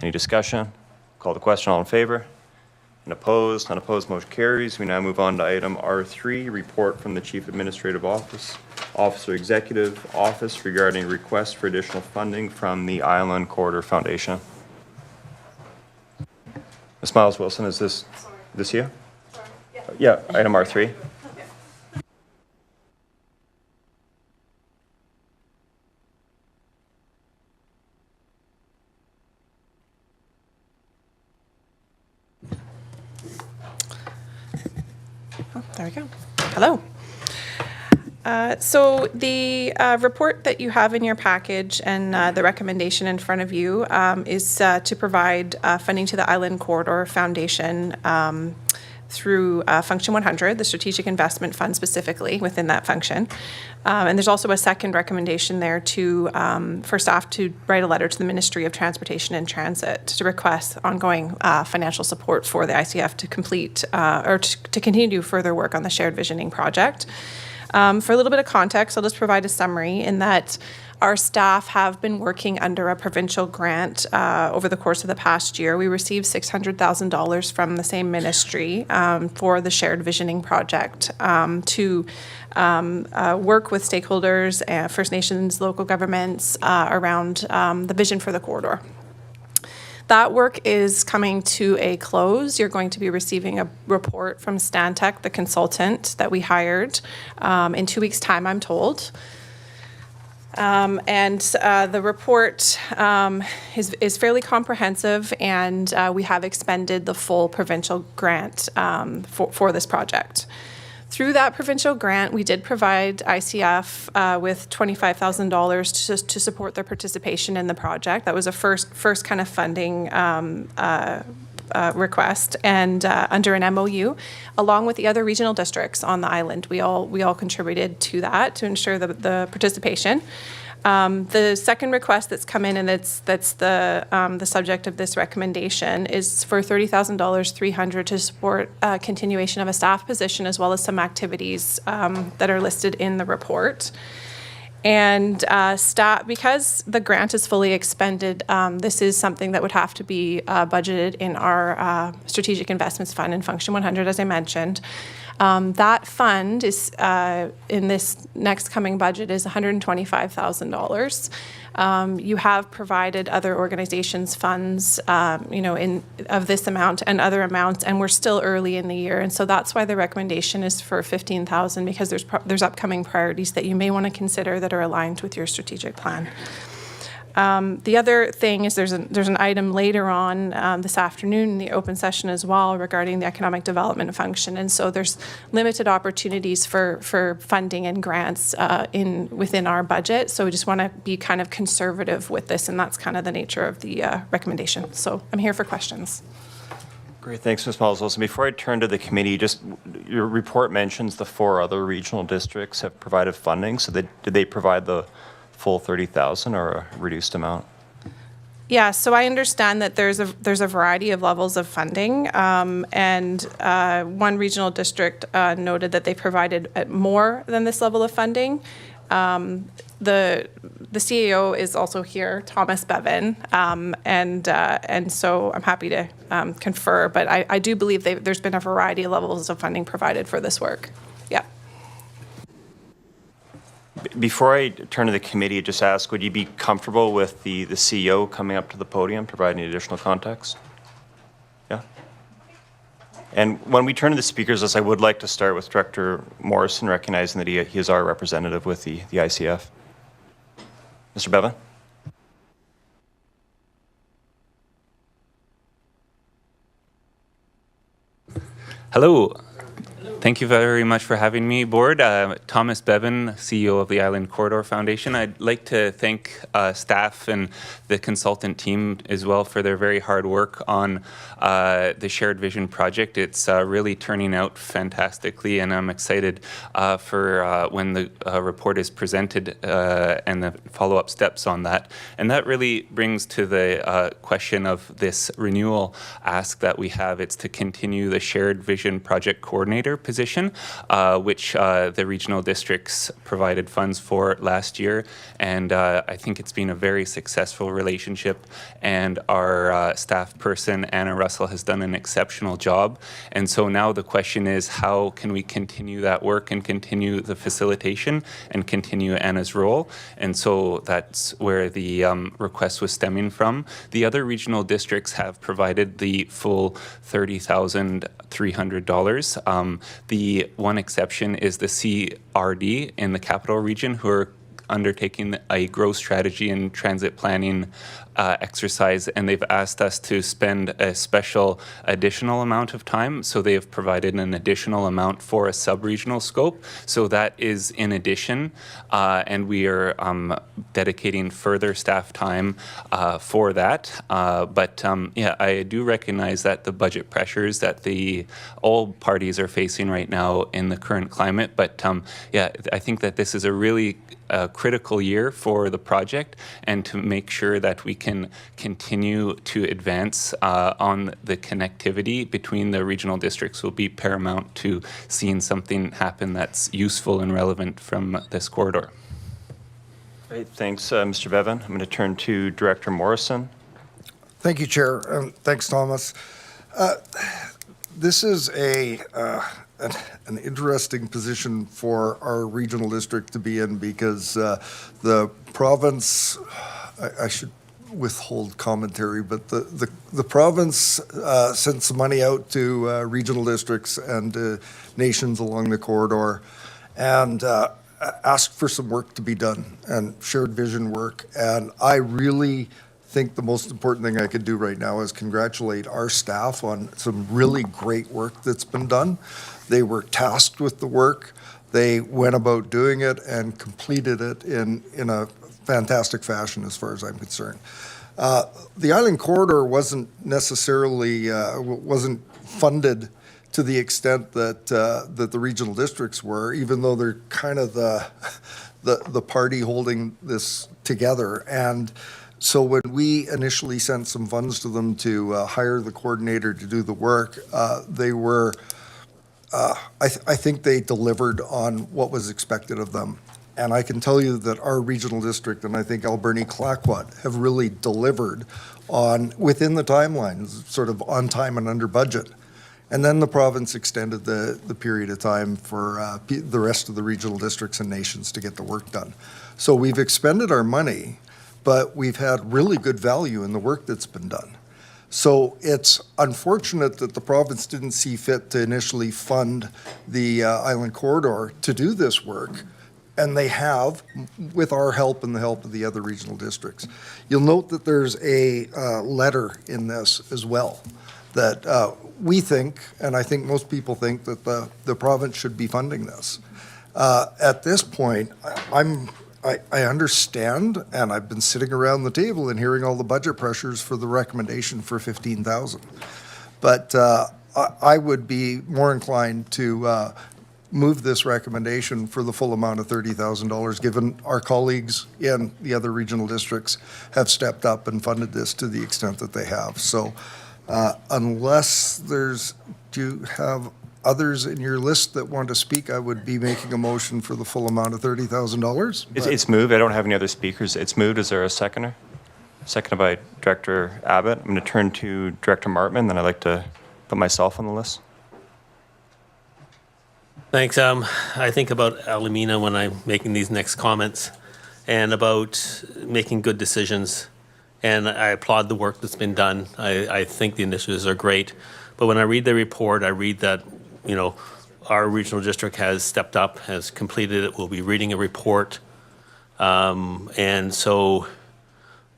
Speaker 1: Any discussion? Call the question, all in favor? And opposed? Unopposed, motion carries. We now move on to item R3, report from the Chief Administrative Officer Executive Office regarding request for additional funding from the Island Corridor Foundation. Ms. Miles Wilson, is this you? Sorry. Yeah, item R3.
Speaker 9: There we go. Hello. So the report that you have in your package and the recommendation in front of you is to provide funding to the Island Corridor Foundation through Function 100, the Strategic Investment Fund specifically within that function. And there's also a second recommendation there for staff to write a letter to the Ministry of Transportation and Transit to request ongoing financial support for the ICF to complete or to continue further work on the shared visioning project. For a little bit of context, I'll just provide a summary in that our staff have been working under a provincial grant over the course of the past year. We received $600,000 from the same ministry for the shared visioning project to work with stakeholders, First Nations, local governments around the vision for the corridor. That work is coming to a close. You're going to be receiving a report from Stantec, the consultant that we hired, in 2 weeks' time, I'm told. The report is fairly comprehensive, and we have expended the full provincial grant for this project. Through that provincial grant, we did provide ICF with $25,000 to support their participation in the project. That was a first kind of funding request, and under an MOU, along with the other regional districts on the island, we all contributed to that to ensure the participation. The second request that's come in, and that's the subject of this recommendation, is for $30,300 to support continuation of a staff position as well as some activities that are listed in the report. And because the grant is fully expended, this is something that would have to be budgeted in our Strategic Investments Fund in Function 100, as I mentioned. That fund is, in this next coming budget, is $125,000. You have provided other organizations funds, of this amount and other amounts, and we're still early in the year. And so that's why the recommendation is for $15,000, because there's upcoming priorities that you may want to consider that are aligned with your strategic plan. The other thing is there's an item later on this afternoon in the open session as well regarding the economic development function. And so there's limited opportunities for funding and grants within our budget. So we just want to be kind of conservative with this, and that's kind of the nature of the recommendation. So I'm here for questions.
Speaker 1: Great, thanks, Ms. Malzos. And before I turn to the committee, just your report mentions the 4 other regional districts have provided funding. So did they provide the full 30,000 or a reduced amount?
Speaker 9: Yeah, so I understand that there's a variety of levels of funding, and one regional district noted that they provided more than this level of funding. The CAO is also here, Thomas Bevan, and so I'm happy to confer, but I do believe there's been a variety of levels of funding provided for this work. Yeah.
Speaker 1: Before I turn to the committee, just ask, would you be comfortable with the CEO coming up to the podium, providing additional context? Yeah? And when we turn to the speakers list, I would like to start with Director Morrison, recognizing that he is our representative with the ICF. Mr. Bevan?
Speaker 13: Hello. Thank you very much for having me aboard. Thomas Bevan, CEO of the Island Corridor Foundation. I'd like to thank staff and the consultant team as well for their very hard work on the Shared Vision project. It's really turning out fantastically, and I'm excited for when the report is presented and the follow-up steps on that. And that really brings to the question of this renewal ask that we have. It's to continue the Shared Vision project coordinator position, which the regional districts provided funds for last year. And I think it's been a very successful relationship. And our staff person, Anna Russell, has done an exceptional job. And so now the question is, how can we continue that work and continue the facilitation and continue Anna's role? And so that's where the request was stemming from. The other regional districts have provided the full $30,300. The one exception is the CRD in the capital region, who are undertaking a growth strategy and transit planning exercise, and they've asked us to spend a special additional amount of time. So they have provided an additional amount for a sub-regional scope. So that is in addition, and we are dedicating further staff time for that. But yeah, I do recognize that the budget pressures that all parties are facing right now in the current climate. But yeah, I think that this is a really critical year for the project, and to make sure that we can continue to advance on the connectivity between the regional districts will be paramount to seeing something happen that's useful and relevant from this corridor.
Speaker 1: Great, thanks, Mr. Bevan. I'm going to turn to Director Morrison.
Speaker 4: Thank you, Chair. Thanks, Thomas. This is an interesting position for our regional district to be in, because the province, I should withhold commentary, but the province sent some money out to regional districts and nations along the corridor, and asked for some work to be done, and shared vision work. And I really think the most important thing I could do right now is congratulate our staff on some really great work that's been done. They were tasked with the work. They went about doing it and completed it in a fantastic fashion, as far as I'm concerned. The Island Corridor wasn't necessarily wasn't funded to the extent that that the regional districts were, even though they're kind of the party holding this together. And so when we initially sent some funds to them to hire the coordinator to do the work, they were, I think they delivered on what was expected of them. And I can tell you that our regional district, and I think Alberni-Clayoquot, have really delivered on, within the timelines, sort of on time and under budget. And then the province extended the period of time for the rest of the regional districts and nations to get the work done. So we've expended our money, but we've had really good value in the work that's been done. So it's unfortunate that the province didn't see fit to initially fund the Island Corridor to do this work, and they have, with our help and the help of the other regional districts. You'll note that there's a letter in this as well, that we think, and I think most people think, that the province should be funding this. At this point, I understand, and I've been sitting around the table and hearing all the budget pressures for the recommendation for 15,000. But I would be more inclined to move this recommendation for the full amount of $30,000, given our colleagues in the other regional districts have stepped up and funded this to the extent that they have. So unless do you have others in your list that want to speak, I would be making a motion for the full amount of $30,000.
Speaker 1: It's moved. I don't have any other speakers. It's moved. Is there a seconder? Seconded by Director Abbott. I'm going to turn to Director Martman, then I'd like to put myself on the list.
Speaker 5: Thanks. I think about Alameda when I'm making these next comments and about making good decisions. And I applaud the work that's been done. I think the initiatives are great. But when I read the report, I read that, you know, our regional district has stepped up, has completed it. We'll be reading a report. And so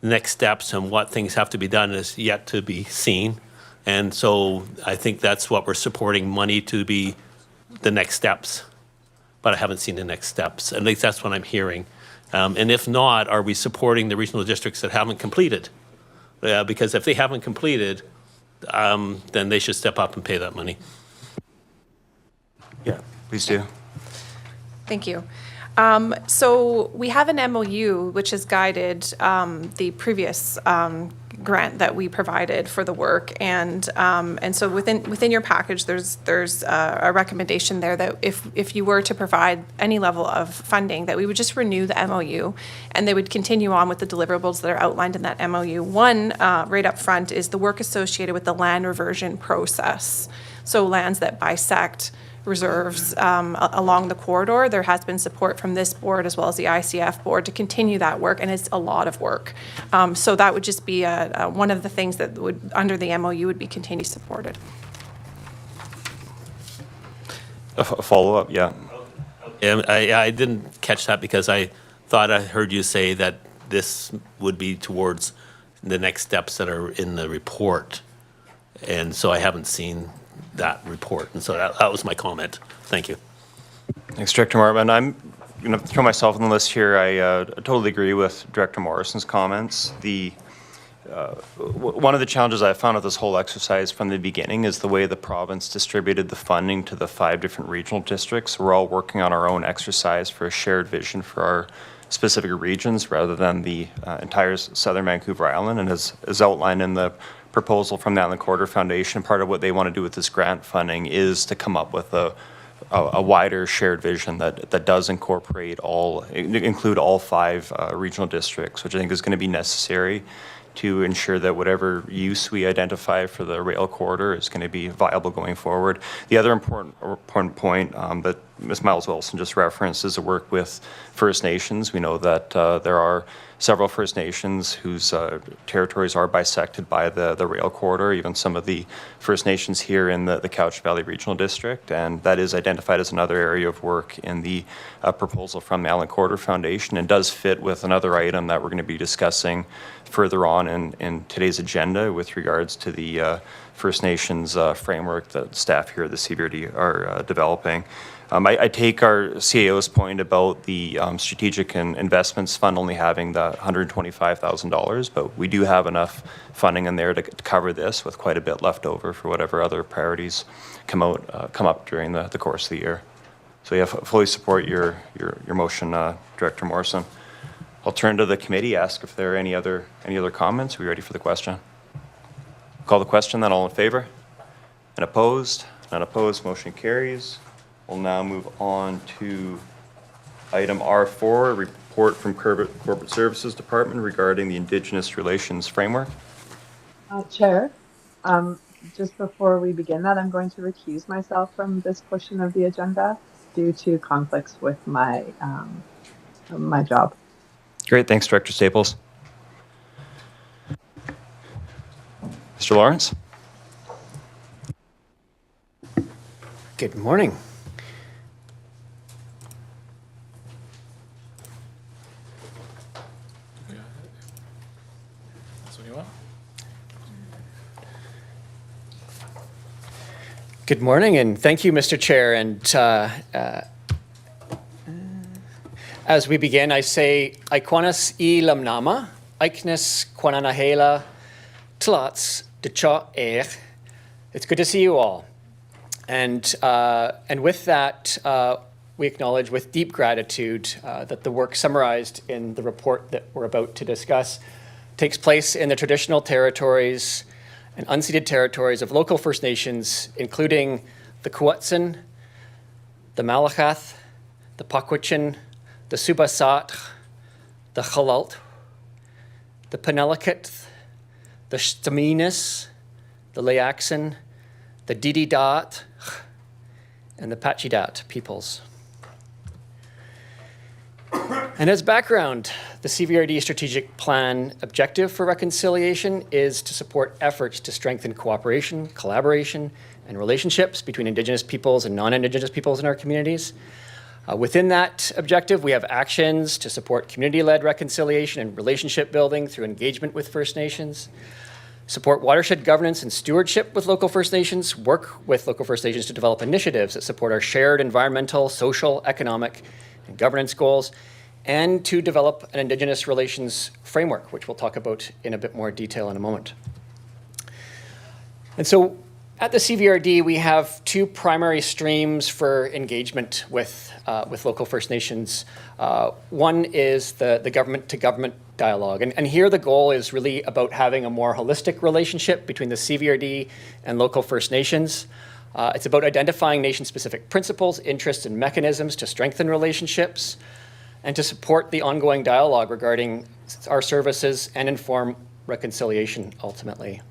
Speaker 5: next steps and what things have to be done is yet to be seen. And so I think that's what we're supporting, money to be the next steps. But I haven't seen the next steps. At least that's what I'm hearing. And if not, are we supporting the regional districts that haven't completed? Because if they haven't completed, then they should step up and pay that money.
Speaker 1: Yeah, please do.
Speaker 9: Thank you. So we have an MOU which has guided the previous grant that we provided for the work, and so within your package, there's a recommendation there that if you were to provide any level of funding, that we would just renew the MOU, and they would continue on with the deliverables that are outlined in that MOU. One right up front is the work associated with the land reversion process. So lands that bisect reserves along the corridor. There has been support from this board as well as the ICF board to continue that work, and it's a lot of work. So that would just be one of the things that would, under the MOU, would be continued supported.
Speaker 1: A follow-up, yeah.
Speaker 5: I didn't catch that because I thought I heard you say that this would be towards the next steps that are in the report. And so I haven't seen that report. And so that was my comment. Thank you.
Speaker 1: Thanks, Director Martman. I'm going to throw myself on the list here. I totally agree with Director Morrison's comments. One of the challenges I found with this whole exercise from the beginning is the way the province distributed the funding to the 5 different regional districts. We're all working on our own exercise for a shared vision for our specific regions rather than the entire southern Vancouver Island. And as outlined in the proposal from the Island Corridor Foundation, part of what they want to do with this grant funding is to come up with a wider shared vision that does include all 5 regional districts, which I think is going to be necessary to ensure that whatever use we identify for the rail corridor is going to be viable going forward. The other important point that Ms. Miles Wilson just referenced is the work with First Nations. We know that there are several First Nations whose territories are bisected by the rail corridor, even some of the First Nations here in the Couch Valley Regional District, and that is identified as another area of work in the proposal from the Island Corridor Foundation, and does fit with another item that we're going to be discussing further on in today's agenda with regards to the First Nations framework that staff here at the CBRD are developing. I take our CAO's point about the Strategic and Investments Fund only having the $125,000, but we do have enough funding in there to cover this, with quite a bit left over for whatever other priorities come up during the course of the year. So yeah, fully support your motion, Director Morrison. I'll turn to the committee, ask if there are any other comments. Are we ready for the question? Call the question, then all in favor? And opposed? None opposed, motion carries. We'll now move on to item R4, a report from Corporate Services Department regarding the Indigenous Relations Framework.
Speaker 14: Chair, just before we begin that, I'm going to recuse myself from this portion of the agenda due to conflicts with my my job.
Speaker 1: Great, thanks, Director Staples. Mr. Lawrence?
Speaker 15: Good morning. Good morning, and thank you, Mr. Chair. And as we begin, I say, Iquanas I lamnama, Iknes Quananahela, Tlats, Decha Eir. It's good to see you all. And with that, we acknowledge with deep gratitude that the work summarized in the report that we're about to discuss takes place in the traditional territories and unceded territories of local First Nations, including the Quw'utsun, the Malacath, the Pakwitchin, the Subasat, the Xalalt, the Penelakut, the Staminas, the Layaxan, the Dididat, and the Pachidat peoples. And as background, the CVRD strategic plan objective for reconciliation is to support efforts to strengthen cooperation, collaboration, and relationships between Indigenous peoples and non-Indigenous peoples in our communities. Within that objective, we have actions to support community-led reconciliation and relationship building through engagement with First Nations, support watershed governance and stewardship with local First Nations, work with local First Nations to develop initiatives that support our shared environmental, social, economic, and governance goals, and to develop an Indigenous relations framework, which we'll talk about in a bit more detail in a moment. And so at the CVRD, we have two primary streams for engagement with local First Nations. One is the government-to-government dialogue. And here the goal is really about having a more holistic relationship between the CVRD and local First Nations. It's about identifying nation-specific principles, interests, and mechanisms to strengthen relationships and to support the ongoing dialogue regarding our services and inform reconciliation ultimately.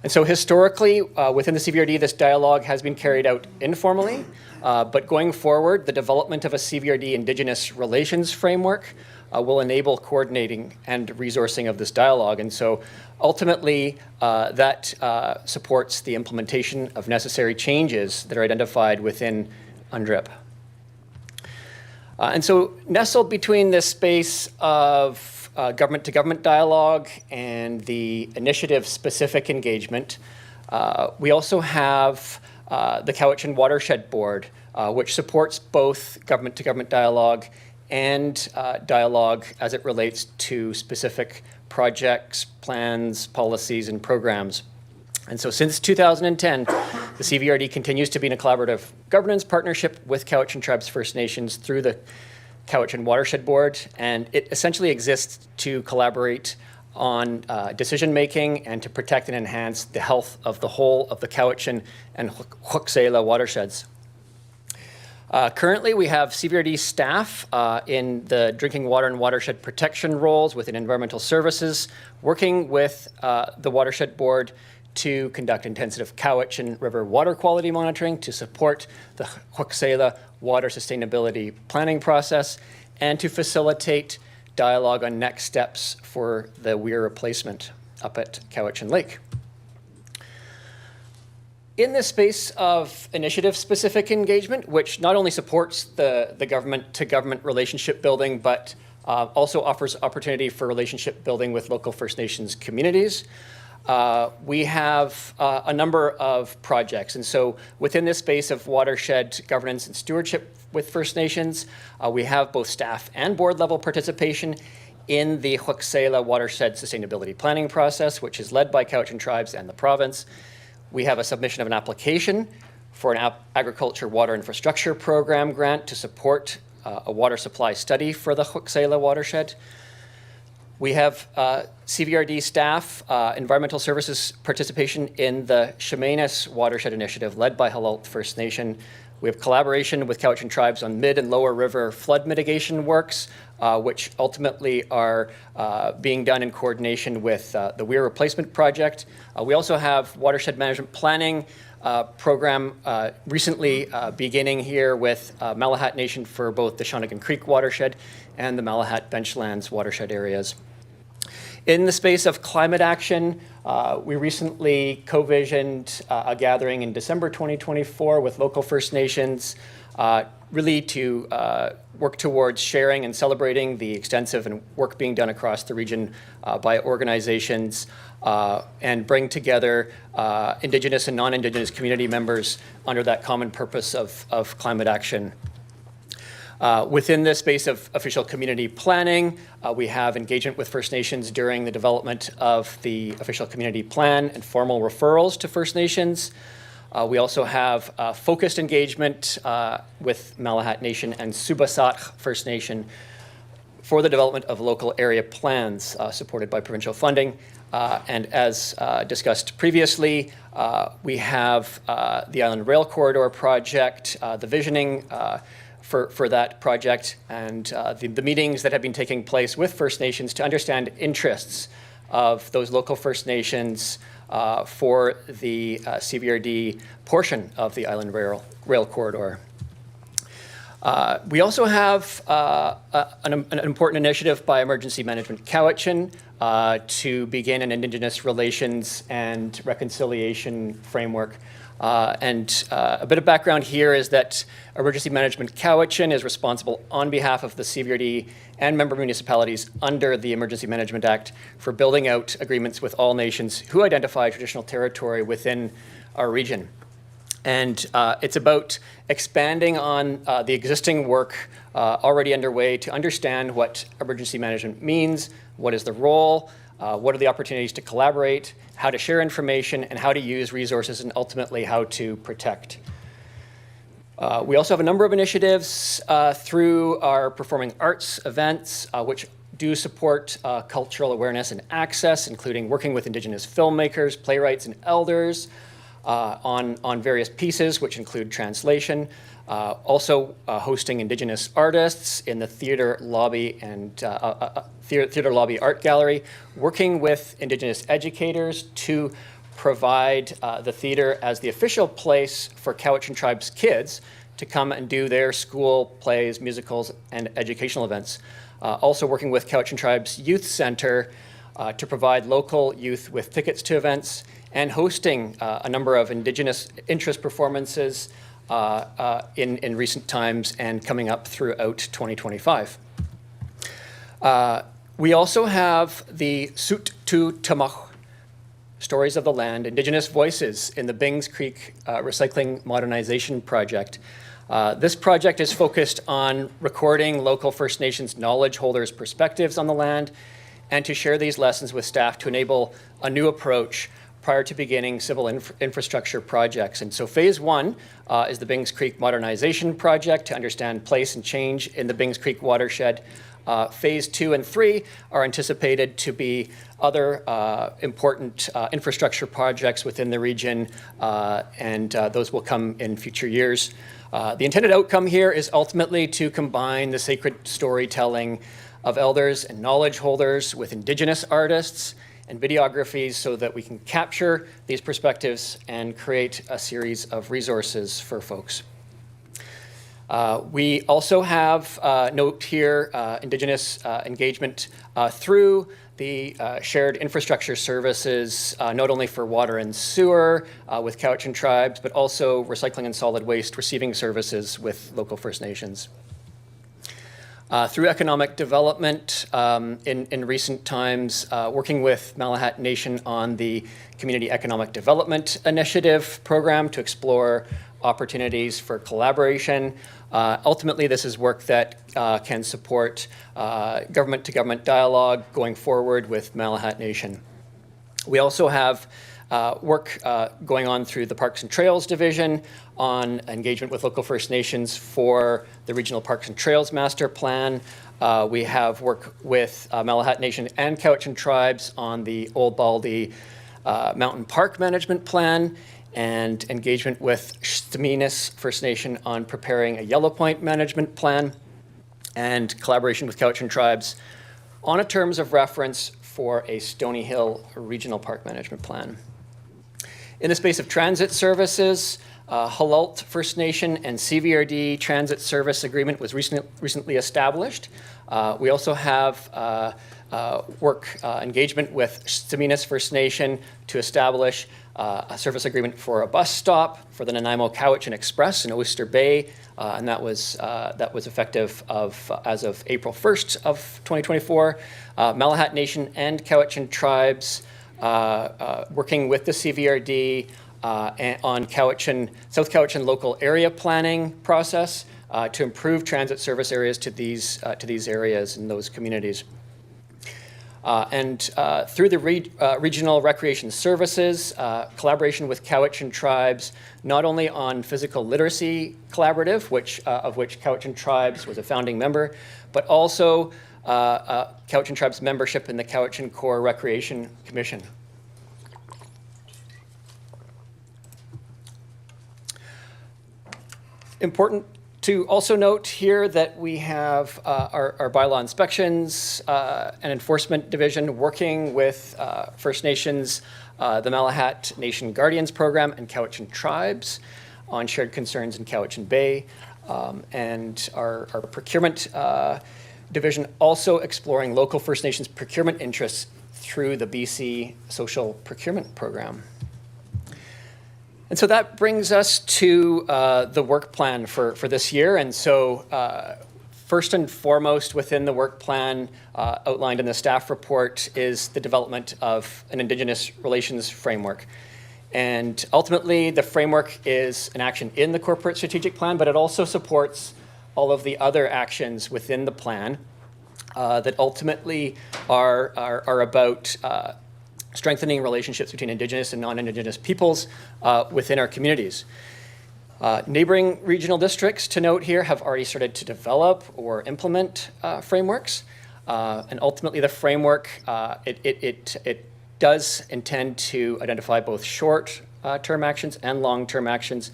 Speaker 15: And so historically, within the CVRD, this dialogue has been carried out informally, but going forward, the development of a CVRD Indigenous relations framework will enable coordinating and resourcing of this dialogue. And so ultimately, that supports the implementation of necessary changes that are identified within UNDRIP. And so nestled between this space of government-to-government dialogue and the initiative-specific engagement, we also have the Cowichan Watershed Board, which supports both government-to-government dialogue and dialogue as it relates to specific projects, plans, policies, and programs. And so since 2010, the CVRD continues to be in a collaborative governance partnership with Cowichan Tribes First Nations through the Cowichan Watershed Board, and it essentially exists to collaborate on decision-making and to protect and enhance the health of the whole of the Cowichan and Huaxela watersheds. Currently, we have CVRD staff in the drinking water and watershed protection roles within environmental services, working with the Watershed Board to conduct intensive Cowichan River water quality monitoring to support the Huaxela water sustainability planning process and to facilitate dialogue on next steps for the weir replacement up at Cowichan Lake. In this space of initiative-specific engagement, which not only supports the government-to-government relationship building, but also offers opportunity for relationship building with local First Nations communities, we have a number of projects. And so within this space of watershed governance and stewardship with First Nations, we have both staff and board level participation in the Huaxela watershed sustainability planning process, which is led by Cowichan Tribes and the province. We have a submission of an application for an agriculture water infrastructure program grant to support a water supply study for the Huaxela watershed. We have CVRD staff, environmental services participation in the Chemainus Watershed Initiative led by Xalalt First Nation, We have collaboration with Cowichan tribes on mid and lower river flood mitigation works, which ultimately are being done in coordination with the Weir Replacement Project. We also have watershed management planning program recently beginning here with Malahat Nation for both the Shawnigan Creek watershed and the Malahat Benchlands watershed areas. In the space of climate action, we recently co-visioned a gathering in December 2024 with local First Nations, really to work towards sharing and celebrating the extensive and work being done across the region by organizations and bring together Indigenous and non-Indigenous community members under that common purpose of climate action. Within the space of official community planning, we have engagement with First Nations during the development of the official community plan and formal referrals to First Nations. We also have focused engagement with Malahat Nation and Subasat First Nation for the development of local area plans supported by provincial funding. And as discussed previously, we have the Island Rail Corridor project, the visioning for that project, and the meetings that have been taking place with First Nations to understand interests of those local First Nations for the CVRD portion of the Island Rail Corridor. We also have an important initiative by Emergency Management Cowichan to begin an Indigenous relations and reconciliation framework. And a bit of background here is that Emergency Management Cowichan is responsible on behalf of the CVRD and member municipalities under the Emergency Management Act for building out agreements with all nations who identify traditional territory within our region. And it's about expanding on the existing work already underway to understand what emergency management means, what is the role, what are the opportunities to collaborate, how to share information, and how to use resources, and ultimately how to protect. We also have a number of initiatives through our performing arts events, which do support cultural awareness and access, including working with Indigenous filmmakers, playwrights, and elders on various pieces, which include translation. Also hosting Indigenous artists in the Theatre Lobby and Theatre Lobby Art Gallery, working with Indigenous educators to provide the theatre as the official place for Cowichan Tribes kids to come and do their school plays, musicals, and educational events. Also working with Cowichan Tribes Youth Center to provide local youth with tickets to events, and hosting a number of Indigenous interest performances in recent times and coming up throughout 2025. We also have the Sut Tu Tamach, Stories of the Land, Indigenous Voices in the Bings Creek Recycling Modernization Project. This project is focused on recording local First Nations knowledge holders' perspectives on the land and to share these lessons with staff to enable a new approach prior to beginning civil infrastructure projects. And so phase one is the Bings Creek Modernization Project to understand place and change in the Bings Creek watershed. Phase 2 and 3 are anticipated to be other important infrastructure projects within the region, and those will come in future years. The intended outcome here is ultimately to combine the sacred storytelling of elders and knowledge holders with Indigenous artists and videographies so that we can capture these perspectives and create a series of resources for folks. We also have, note here, Indigenous engagement through the shared infrastructure services, not only for water and sewer with Cowichan Tribes, but also recycling and solid waste receiving services with local First Nations. Through economic development in recent times, working with Malahat Nation on the Community Economic Development Initiative program to explore opportunities for collaboration. Ultimately, this is work that can support government-to-government dialogue going forward with Malahat Nation. We also have work going on through the Parks and Trails Division on engagement with local First Nations for the Regional Parks and Trails Master Plan. We have work with Malahat Nation and Cowichan Tribes on the Old Baldy Mountain Park Management Plan. and engagement with Staminas First Nation on preparing a Yellow Point management plan, and collaboration with Cowichan tribes on a terms of reference for a Stony Hill Regional Park management plan. In the space of transit services, Halalt First Nation and CVRD transit service agreement was recently established. We also have engagement with Staminas First Nation to establish a service agreement for a bus stop for the Nanaimo Cowichan Express in Oyster Bay, and that was effective as of April 1st of 2024. Malahat Nation and Cowichan tribes working with the CVRD on South Cowichan local area planning process to improve transit service areas to these areas and those communities. Through the Regional Recreation Services, collaboration with Cowichan tribes, not only on physical literacy collaborative, of which Cowichan tribes was a founding member, but also Cowichan tribes membership in the Cowichan Core Recreation Commission. Important to also note here that we have our bylaw inspections and enforcement division working with First Nations, the Malahat Nation Guardians Program, and Cowichan tribes on shared concerns in Cowichan Bay, and our procurement division also exploring local First Nations procurement interests through the BC Social Procurement Program. And so that brings us to the work plan for this year. And so first and foremost within the work plan outlined in the staff report is the development of an Indigenous relations framework. And ultimately, the framework is an action in the corporate strategic plan, but it also supports all of the other actions within the plan that ultimately are about strengthening relationships between Indigenous and non-Indigenous peoples within our communities. Neighboring regional districts, to note here, have already started to develop or implement frameworks. And ultimately, the framework, it does intend to identify both short-term actions and long-term actions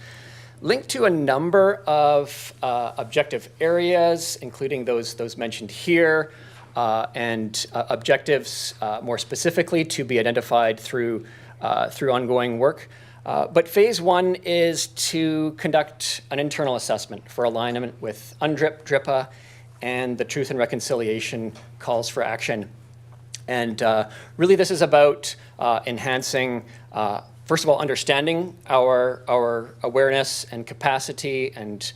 Speaker 15: linked to a number of objective areas, including those mentioned here, and objectives more specifically to be identified through ongoing work. But phase one is to conduct an internal assessment for alignment with UNDRIP, DRIPA, and the Truth and Reconciliation calls for action. And really this is about enhancing, first of all, understanding our awareness and capacity and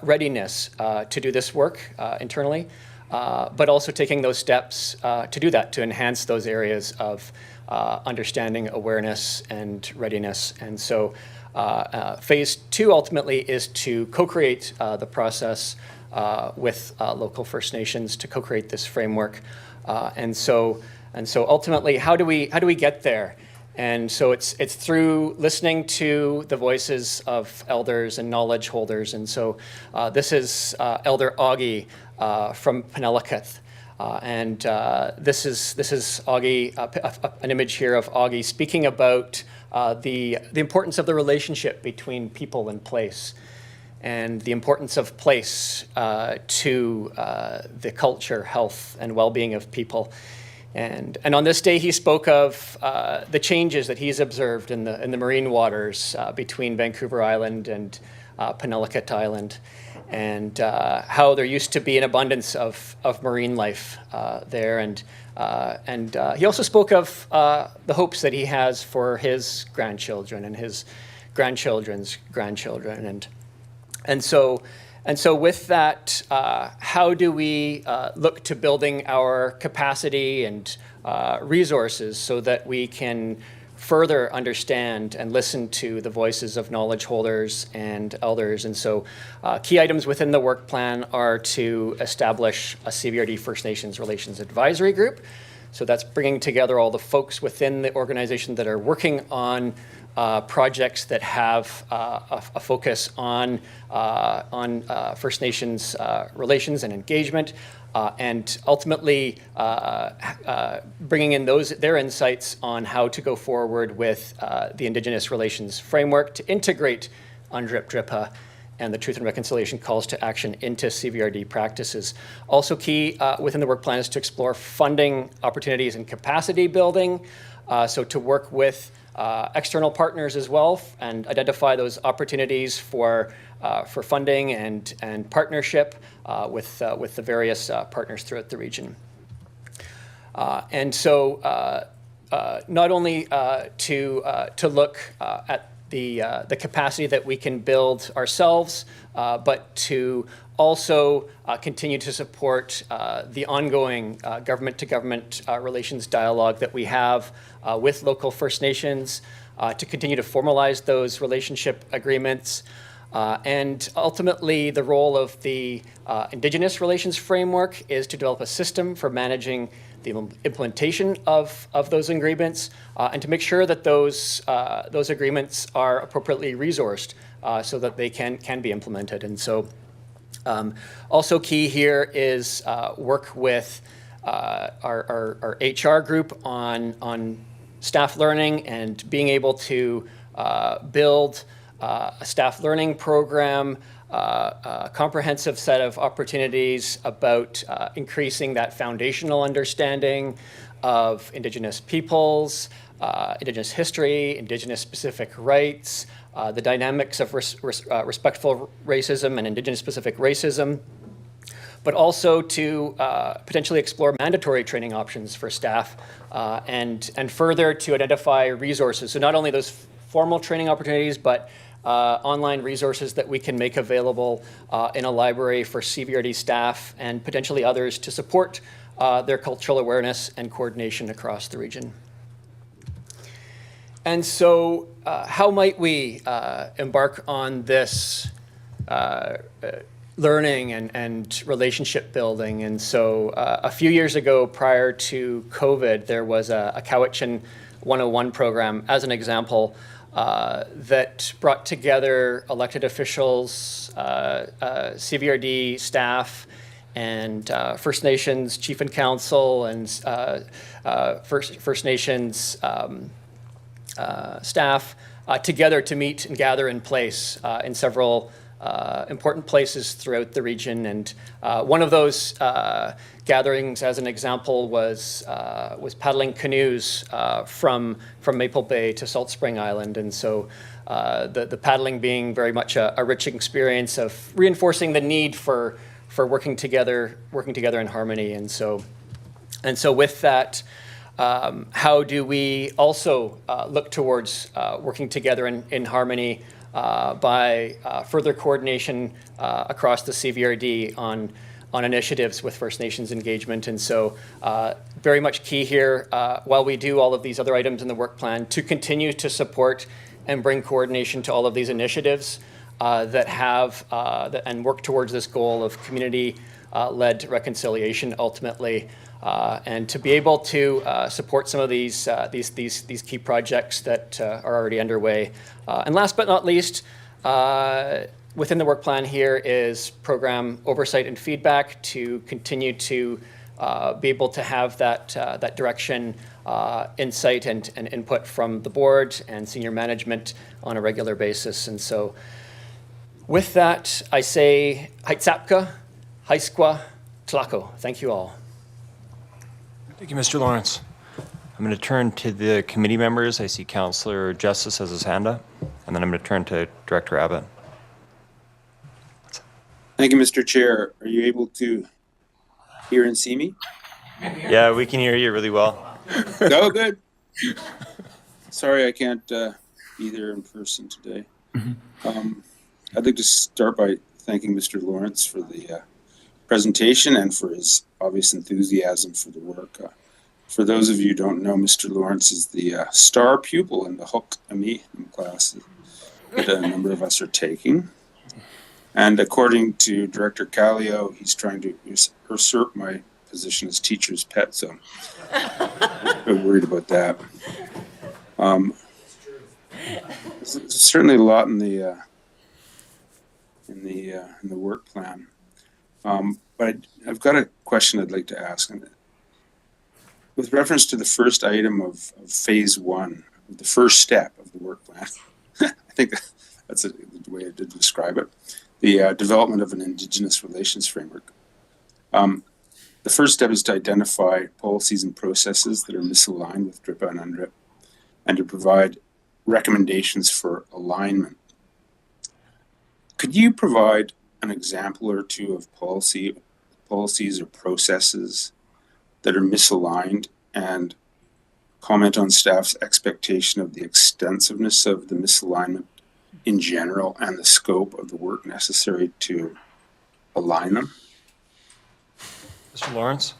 Speaker 15: readiness to do this work internally. But also taking those steps to do that, to enhance those areas of understanding, awareness, and readiness. And so phase two ultimately is to co-create the process with local First Nations to co-create this framework. And so ultimately, how do we get there? And so it's through listening to the voices of elders and knowledge holders. And so this is Elder Augie from Penelakith. And this is Augie, an image here of Augie speaking about the importance of the relationship between people and place, and the importance of place to the culture, health, and well-being of people. And on this day, he spoke of the changes that he's observed in the marine waters between Vancouver Island and Penelakith Island, and how there used to be an abundance of marine life there. And he also spoke of the hopes that he has for his grandchildren and his grandchildren's grandchildren. And so with that, how do we look to building our capacity and resources so that we can further understand and listen to the voices of knowledge holders and elders? And so key items within the work plan are to establish a CVRD First Nations Relations Advisory Group. So that's bringing together all the folks within the organization that are working on projects that have a focus on First Nations relations and engagement, and ultimately bringing in their insights on how to go forward with the Indigenous Relations Framework to integrate UNDRIP, DRIPA, and the Truth and Reconciliation calls to action into CVRD practices. Also key within the work plan is to explore funding opportunities and capacity building, so to work with external partners as well and identify those opportunities for funding and partnership with the various partners throughout the region. And so not only to look at the capacity that we can build ourselves, but to also continue to support the ongoing government-to-government relations dialogue that we have with local First Nations, to continue to formalize those relationship agreements, and ultimately the role of the Indigenous Relations Framework is to develop a system for managing the implementation of those agreements, and to make sure that those agreements are appropriately resourced so that they can be implemented. And so also key here is work with our HR group on staff learning and being able to build a staff learning program, a comprehensive set of opportunities about increasing that foundational understanding of Indigenous peoples, Indigenous history, Indigenous specific rights, the dynamics of respectful racism and Indigenous specific racism, but also to potentially explore mandatory training options for staff, and further to identify resources. So not only those formal training opportunities, but online resources that we can make available in a library for CVRD staff and potentially others to support their cultural awareness and coordination across the region. And so how might we embark on this learning and relationship building? And so a few years ago, prior to COVID, there was a Cowichan 101 program, as an example, that brought together elected officials, CVRD staff, and First Nations Chief and Council, and First Nations staff together to meet and gather in place in several important places throughout the region. And one of those gatherings, as an example, was paddling canoes from Maple Bay to Salt Spring Island. And so the paddling being very much a rich experience of reinforcing the need for working together in harmony. And so with that, how do we also look towards working together in harmony by further coordination across the CVRD on initiatives with First Nations engagement? And so very much key here, while we do all of these other items in the work plan, to continue to support and bring coordination to all of these initiatives that have and work towards this goal of community-led reconciliation ultimately, and to be able to support some of these key projects that are already underway. And last but not least, within the work plan here is program oversight and feedback to continue to be able to have that direction, insight and input from the board and senior management on a regular basis. And so with that, I say Haitsapka, Haiskwa, Tlako. Thank you all.
Speaker 1: Thank you, Mr. Lawrence. I'm going to turn to the committee members. I see Councillor Justice has his hand up, and then I'm going to turn to Director Abbott.
Speaker 16: Thank you, Mr. Chair. Are you able to hear and see me?
Speaker 1: Yeah, we can hear you really well.
Speaker 16: Oh, good. Sorry I can't be there in person today. I'd like to start by thanking Mr. Lawrence for the presentation and for his obvious enthusiasm for the work. For those of you who don't know, Mr. Lawrence is the star pupil in the Huk Ami class that a number of us are taking. And according to Director Callio, he's trying to usurp my position as teacher's pet, so I'm a bit worried about that. there's certainly a lot in the work plan. But I've got a question I'd like to ask. With reference to the first item of phase one, the first step of the work plan, I think that's the way I did describe it, the development of an Indigenous relations framework. The first step is to identify policies and processes that are misaligned with DRIPA and UNDRIP and to provide recommendations for alignment. Could you provide an example or two of policies or processes that are misaligned and comment on staff's expectation of the extensiveness of the misalignment in general and the scope of the work necessary to align them?
Speaker 1: Mr. Lawrence?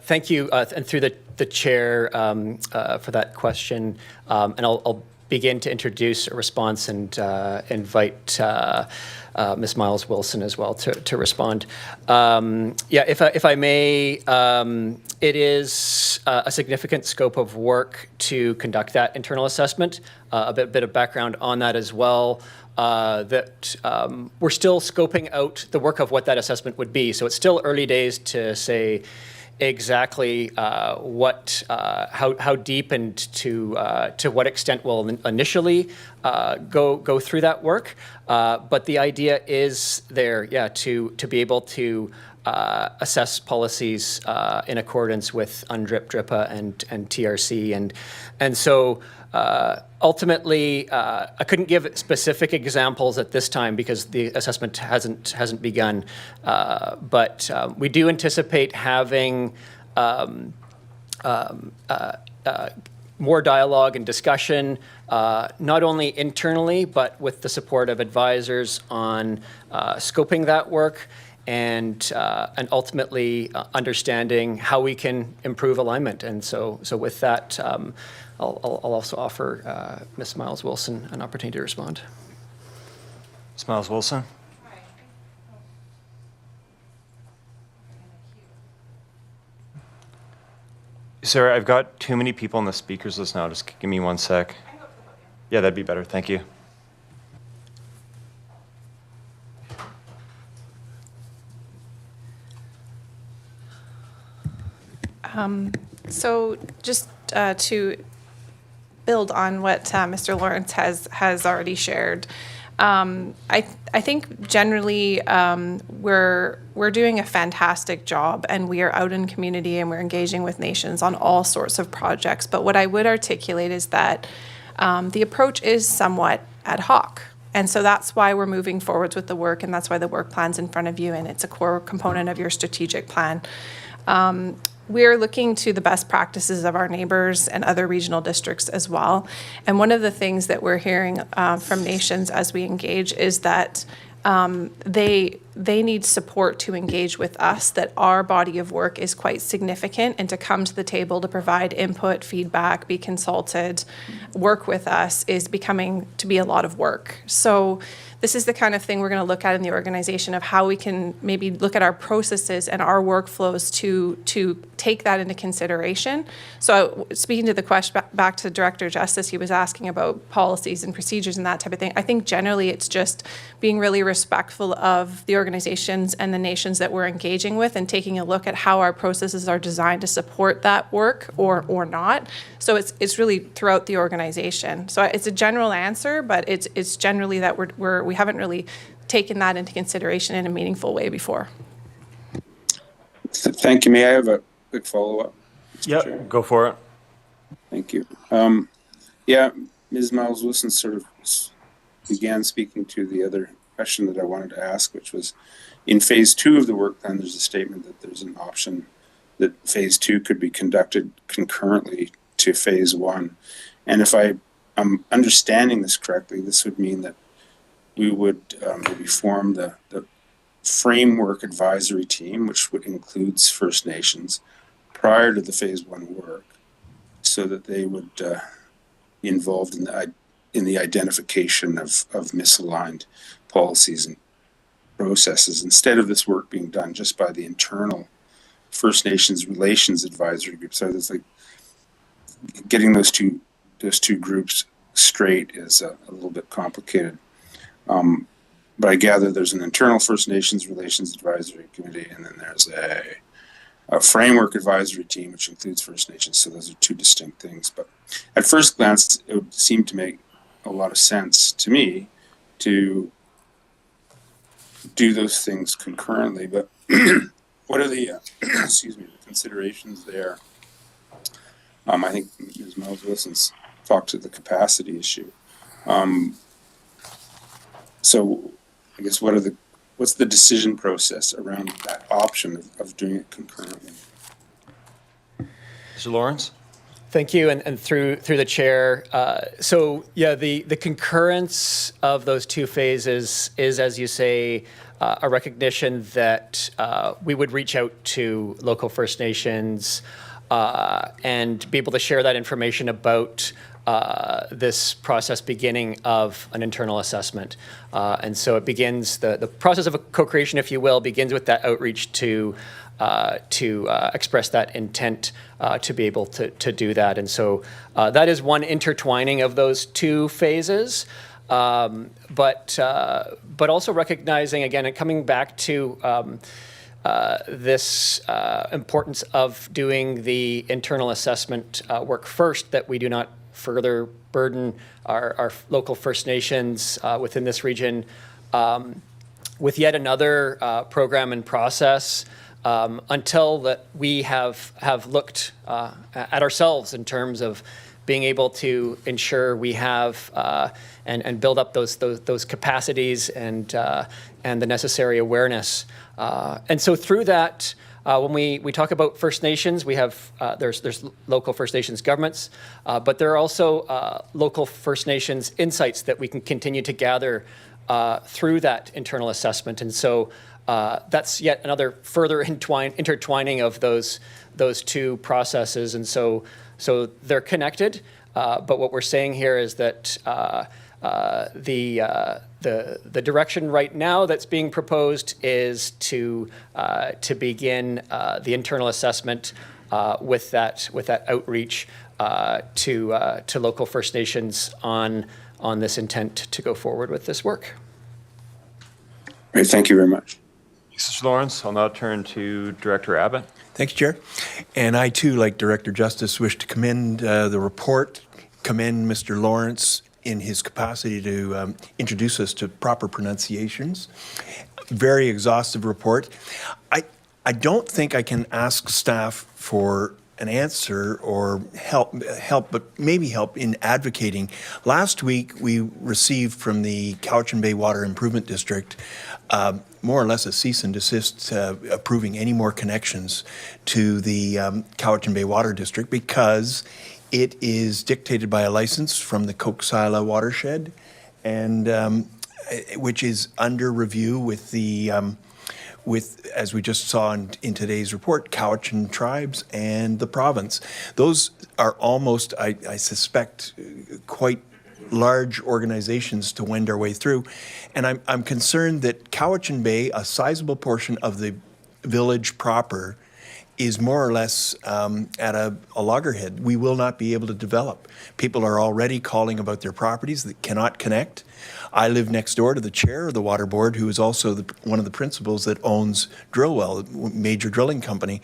Speaker 15: Thank you, and through the chair for that question. And I'll begin to introduce a response and invite Ms. Miles Wilson as well to respond. If I may, it is a significant scope of work to conduct that internal assessment. A bit of background on that as well. That we're still scoping out the work of what that assessment would be. So it's still early days to say exactly how deep and to what extent we'll initially go through that work. But the idea is there, to be able to assess policies in accordance with UNDRIP, DRIPA, and TRC, and so. Ultimately, I couldn't give specific examples at this time because the assessment hasn't begun. But we do anticipate having more dialogue and discussion, not only internally but with the support of advisors on scoping that work and ultimately understanding how we can improve alignment. And so with that. I'll also offer Ms. Miles Wilson an opportunity to respond.
Speaker 1: Ms. Miles Wilson? Sarah, I've got too many people on the speakers list now. Just give me 1 sec. Yeah, that'd be better. Thank you.
Speaker 9: So just to build on what Mr. Lawrence has already shared. I think generally we're doing a fantastic job, and we are out in community and we're engaging with nations on all sorts of projects. But what I would articulate is that the approach is somewhat ad hoc. And so that's why we're moving forwards with the work, and that's why the work plan's in front of you, and it's a core component of your strategic plan. We're looking to the best practices of our neighbors and other regional districts as well. And one of the things that we're hearing from nations as we engage is that they need support to engage with us, that our body of work is quite significant, and to come to the table to provide input, feedback, be consulted, work with us is becoming to be a lot of work. So this is the kind of thing we're going to look at in the organization of how we can maybe look at our processes and our workflows to take that into consideration. So speaking to the question back to Director Justice, he was asking about policies and procedures and that type of thing. I think generally it's just being really respectful of the organizations and the nations that we're engaging with and taking a look at how our processes are designed to support that work or not. So it's really throughout the organization. So it's a general answer, but it's generally that we haven't really taken that into consideration in a meaningful way before.
Speaker 16: Thank you. May I have a quick follow-up?
Speaker 1: Yep, go for it.
Speaker 16: Thank you. Ms. Miles Wilson sort of began speaking to the other question that I wanted to ask, which was in phase 2 of the work plan, there's a statement that there's an option that phase 2 could be conducted concurrently to phase 1. And if I'm understanding this correctly, this would mean that we would maybe form the framework advisory team, which would includes First Nations, prior to the phase 1 work, so that they would be involved in the identification of misaligned policies and processes, instead of this work being done just by the internal First Nations Relations Advisory Group. So there's getting those two groups straight is a little bit complicated. But I gather there's an internal First Nations Relations Advisory Committee, and then there's a framework advisory team, which includes First Nations. So those are two distinct things. But at first glance, it would seem to make a lot of sense to me to do those things concurrently. But what are the excuse me, the considerations there? I think Ms. Miles Wilson's talked to the capacity issue. So I guess what's the decision process around that option of doing it concurrently?
Speaker 1: Mr. Lawrence?
Speaker 15: Thank you, and through the chair. So yeah, the concurrence of those two phases is, as you say, a recognition that we would reach out to local First Nations and be able to share that information about this process beginning of an internal assessment. And so it begins, the process of a co-creation, if you will, begins with that outreach to express that intent to be able to do that. And so that is one intertwining of those two phases. But also recognizing, again, and coming back to this importance of doing the internal assessment work first, that we do not further burden our local First Nations within this region with yet another program and process until that we have looked at ourselves in terms of being able to ensure we have and build up those capacities and the necessary awareness. And so through that, when we talk about First Nations, we have there's local First Nations governments, but there are also local First Nations insights that we can continue to gather through that internal assessment. And so that's yet another further intertwining of those two processes. And so they're connected. But what we're saying here is that the direction right now that's being proposed is to begin the internal assessment with that outreach to local First Nations on this intent to go forward with this work.
Speaker 16: Great, thank you very much.
Speaker 1: Mr. Lawrence, I'll now turn to Director Abbott.
Speaker 3: Thanks, Chair. And I, too, like Director Justice, wish to commend the report, commend Mr. Lawrence in his capacity to introduce us to proper pronunciations. Very exhaustive report. I don't think I can ask staff for an answer or help, but maybe help in advocating. Last week, we received from the Cowichan Bay Water Improvement District more or less a cease and desist approving any more connections to the Cowichan Bay Water District because it is dictated by a license from the Coxsila watershed, and which is under review with the as we just saw in today's report, Cowichan tribes and the province. Those are almost, I suspect, quite large organizations to wend our way through. And I'm concerned that Cowichan Bay, a sizable portion of the village proper, is more or less at a loggerhead. We will not be able to develop. People are already calling about their properties that cannot connect. I live next door to the chair of the water board, who is also one of the principals that owns Drillwell, a major drilling company.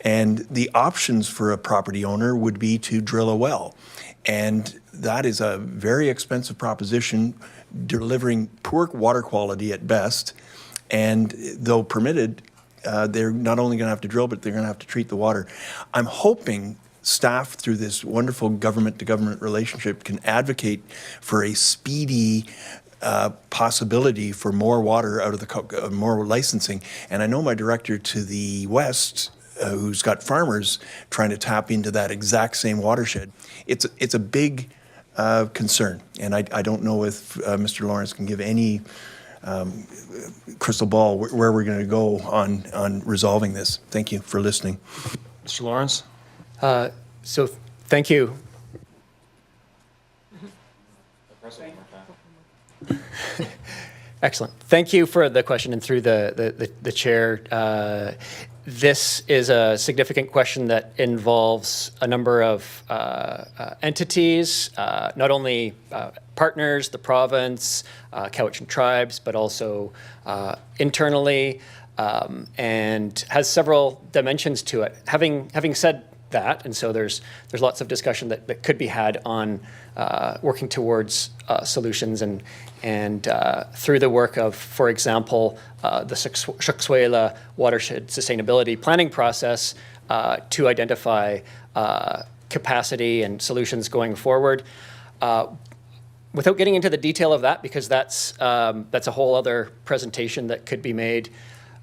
Speaker 3: And the options for a property owner would be to drill a well. And that is a very expensive proposition, delivering poor water quality at best. And though permitted, they're not only going to have to drill, but they're going to have to treat the water. I'm hoping staff, through this wonderful government-to-government relationship, can advocate for a speedy possibility for more water out of the more licensing. And I know my director to the west, who's got farmers trying to tap into that exact same watershed. It's a big concern, and I don't know if Mr. Lawrence can give any crystal ball where we're going to go on resolving this. Thank you for listening.
Speaker 1: Mr. Lawrence?
Speaker 15: So thank you. Excellent. Thank you for the question, and through the chair. This is a significant question that involves a number of entities, not only partners, the province, Cowichan tribes, but also internally, and has several dimensions to it. Having said that, and so there's lots of discussion that could be had on working towards solutions and through the work of, for example, the Shuksuela Watershed Sustainability Planning process to identify capacity and solutions going forward. Without getting into the detail of that, because that's a whole other presentation that could be made,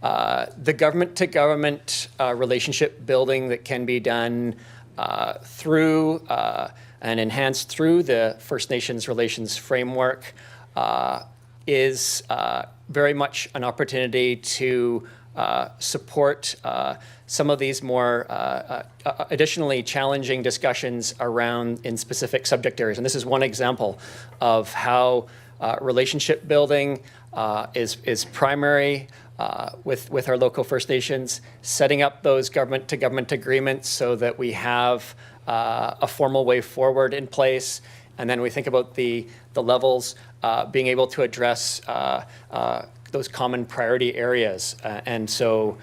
Speaker 15: the government-to-government relationship building that can be done through and enhanced through the First Nations Relations Framework is very much an opportunity to support some of these more additionally challenging discussions around in specific subject areas. And this is one example of how relationship building is primary with our local First Nations, setting up those government-to-government agreements so that we have a formal way forward in place. And then we think about the levels, being able to address those common priority areas. And so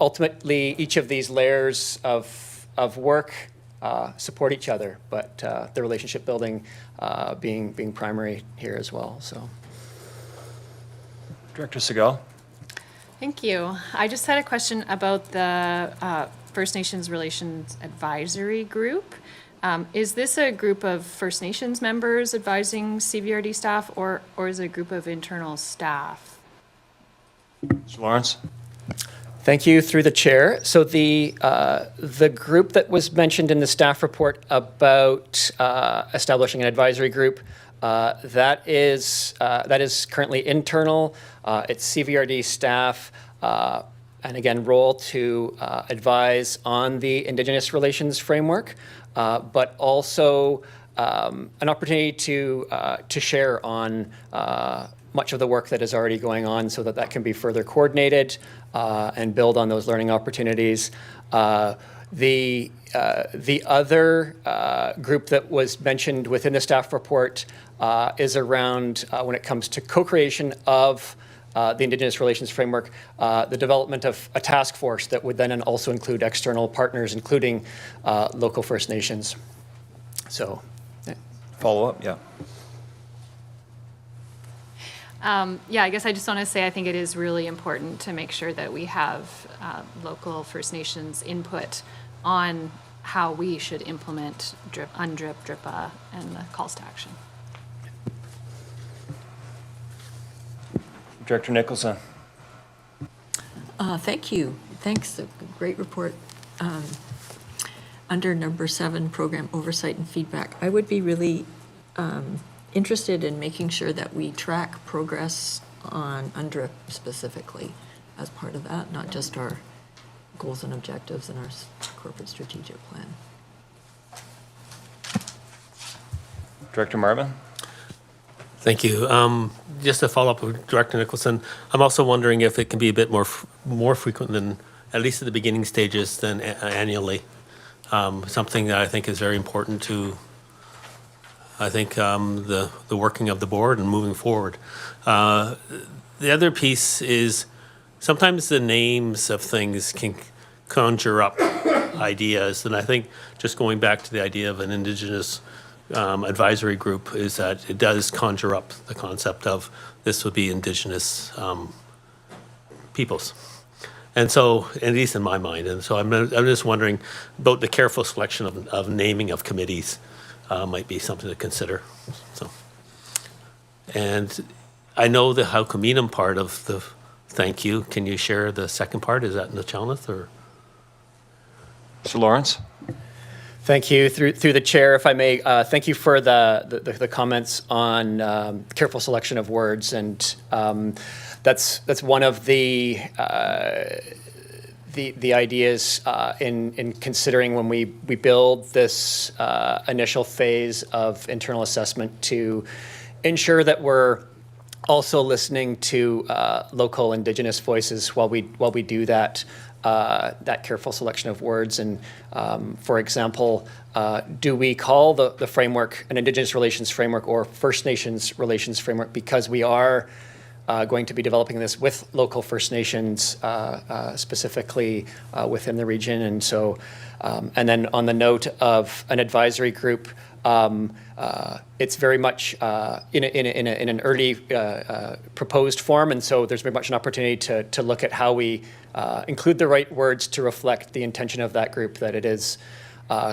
Speaker 15: ultimately, each of these layers of work support each other, but the relationship building being primary here as well. So,
Speaker 1: Director Segal?
Speaker 8: Thank you. I just had a question about the First Nations Relations Advisory Group. Is this a group of First Nations members advising CVRD staff, or is it a group of internal staff?
Speaker 1: Mr. Lawrence?
Speaker 15: thank you through the chair. So the group that was mentioned in the staff report about establishing an advisory group, that is currently internal. It's CVRD staff, and again, role to advise on the Indigenous Relations Framework, but also an opportunity to share on much of the work that is already going on so that that can be further coordinated and build on those learning opportunities. The other group that was mentioned within the staff report is around, when it comes to co-creation of the Indigenous Relations Framework, the development of a task force that would then also include external partners, including local First Nations. So,
Speaker 1: follow up, yeah.
Speaker 8: Yeah, I guess I just want to say I think it is really important to make sure that we have local First Nations input on how we should implement UNDRIP, DRIPA, and the calls to action.
Speaker 1: Director Nicholson.
Speaker 7: Thank you. Thanks. A great report. Under number 7, program oversight and feedback, I would be really interested in making sure that we track progress on UNDRIP specifically as part of that, not just our goals and objectives in our corporate strategic plan.
Speaker 1: Director Marvin.
Speaker 5: Thank you. Just to follow up with Director Nicholson, I'm also wondering if it can be a bit more frequent than, at least at the beginning stages, than annually. Something that I think is very important to, I think, the working of the board and moving forward. The other piece is sometimes the names of things can conjure up ideas, and I think just going back to the idea of an Indigenous advisory group is that it does conjure up the concept of this would be Indigenous peoples. And so, at least in my mind, and so I'm just wondering about the careful selection of naming of committees might be something to consider. So, and I know the Haukominum part of the thank you. Can you share the second part? Is that in the Chalmouth or?
Speaker 1: Mr. Lawrence.
Speaker 15: Thank you. Through the chair, if I may, thank you for the comments on careful selection of words, and that's one of the ideas in considering when we build this initial phase of internal assessment to ensure that we're also listening to local Indigenous voices while we do that careful selection of words. And for example, do we call the framework an Indigenous relations framework or First Nations relations framework, because we are going to be developing this with local First Nations, specifically within the region. And so, and then on the note of an advisory group, it's very much in an early proposed form, and so there's very much an opportunity to look at how we include the right words to reflect the intention of that group, that it is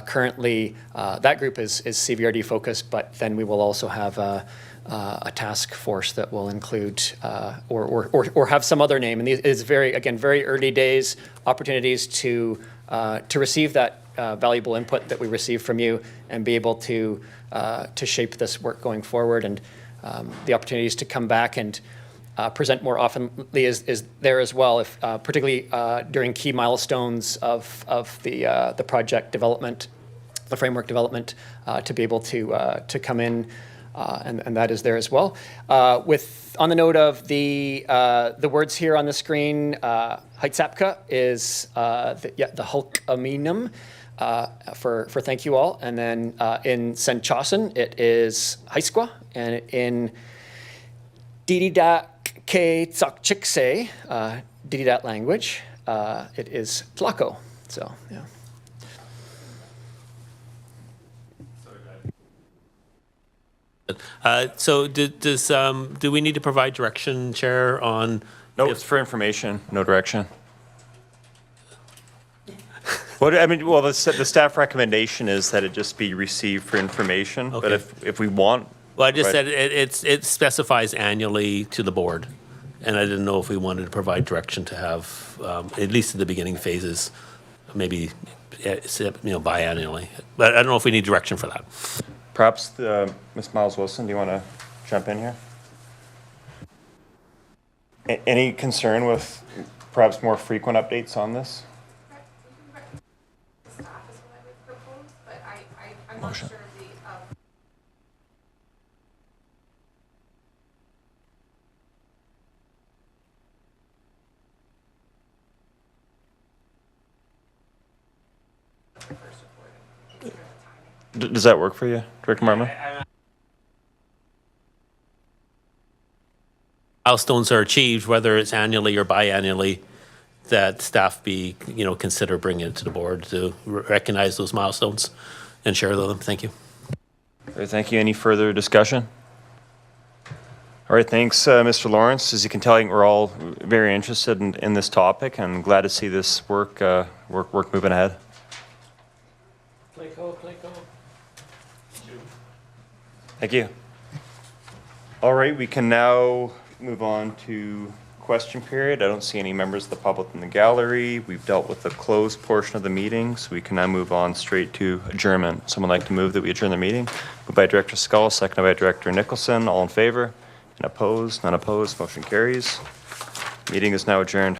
Speaker 15: currently, that group is CVRD focused, but then we will also have a task force that will include or have some other name. And it is very early days, opportunities to receive that valuable input that we receive from you and be able to shape this work going forward. And the opportunities to come back and present more often is there as well, if particularly during key milestones of the project development, the framework development, to be able to come in. And that is there as well. On the note of the words here on the screen, Heitsapka is the Hulk Aminum for thank you all. And then in Senchasan, it is Haisqua. And in Dididat Ke Tsakchikse, Dididat language, it is Tlaco. So, yeah.
Speaker 5: So do we need to provide direction, Chair, on?
Speaker 1: No, it's for information, no direction. Well, the staff recommendation is that it just be received for information, but
Speaker 5: Okay.
Speaker 1: if we want.
Speaker 5: Well, I just
Speaker 1: right-
Speaker 5: said it specifies annually to the board, and I didn't know if we wanted to provide direction to have, at least in the beginning phases, maybe, biannually. But I don't know if we need direction for that.
Speaker 1: Perhaps, Ms. Miles Wilson, do you want to jump in here? Any concern with perhaps more frequent updates on this? Motion. Does that work for you, Director Marmon?
Speaker 5: Milestones are achieved, whether it's annually or biannually, that staff be, consider bringing it to the board to recognize those milestones and share them. Thank you.
Speaker 1: All right, thank you. Any further discussion? All right, thanks, Mr. Lawrence. As you can tell, I think we're all very interested in this topic, and glad to see this work moving ahead. Thank you. All right, we can now move on to question period. I don't see any members of the public in the gallery. We've dealt with the closed portion of the meeting, so we can now move on straight to adjournment. Someone like to move that we adjourn the meeting? Moved by Director Scull, seconded by Director Nicholson. All in favor? And opposed? None opposed. Motion carries. Meeting is now adjourned.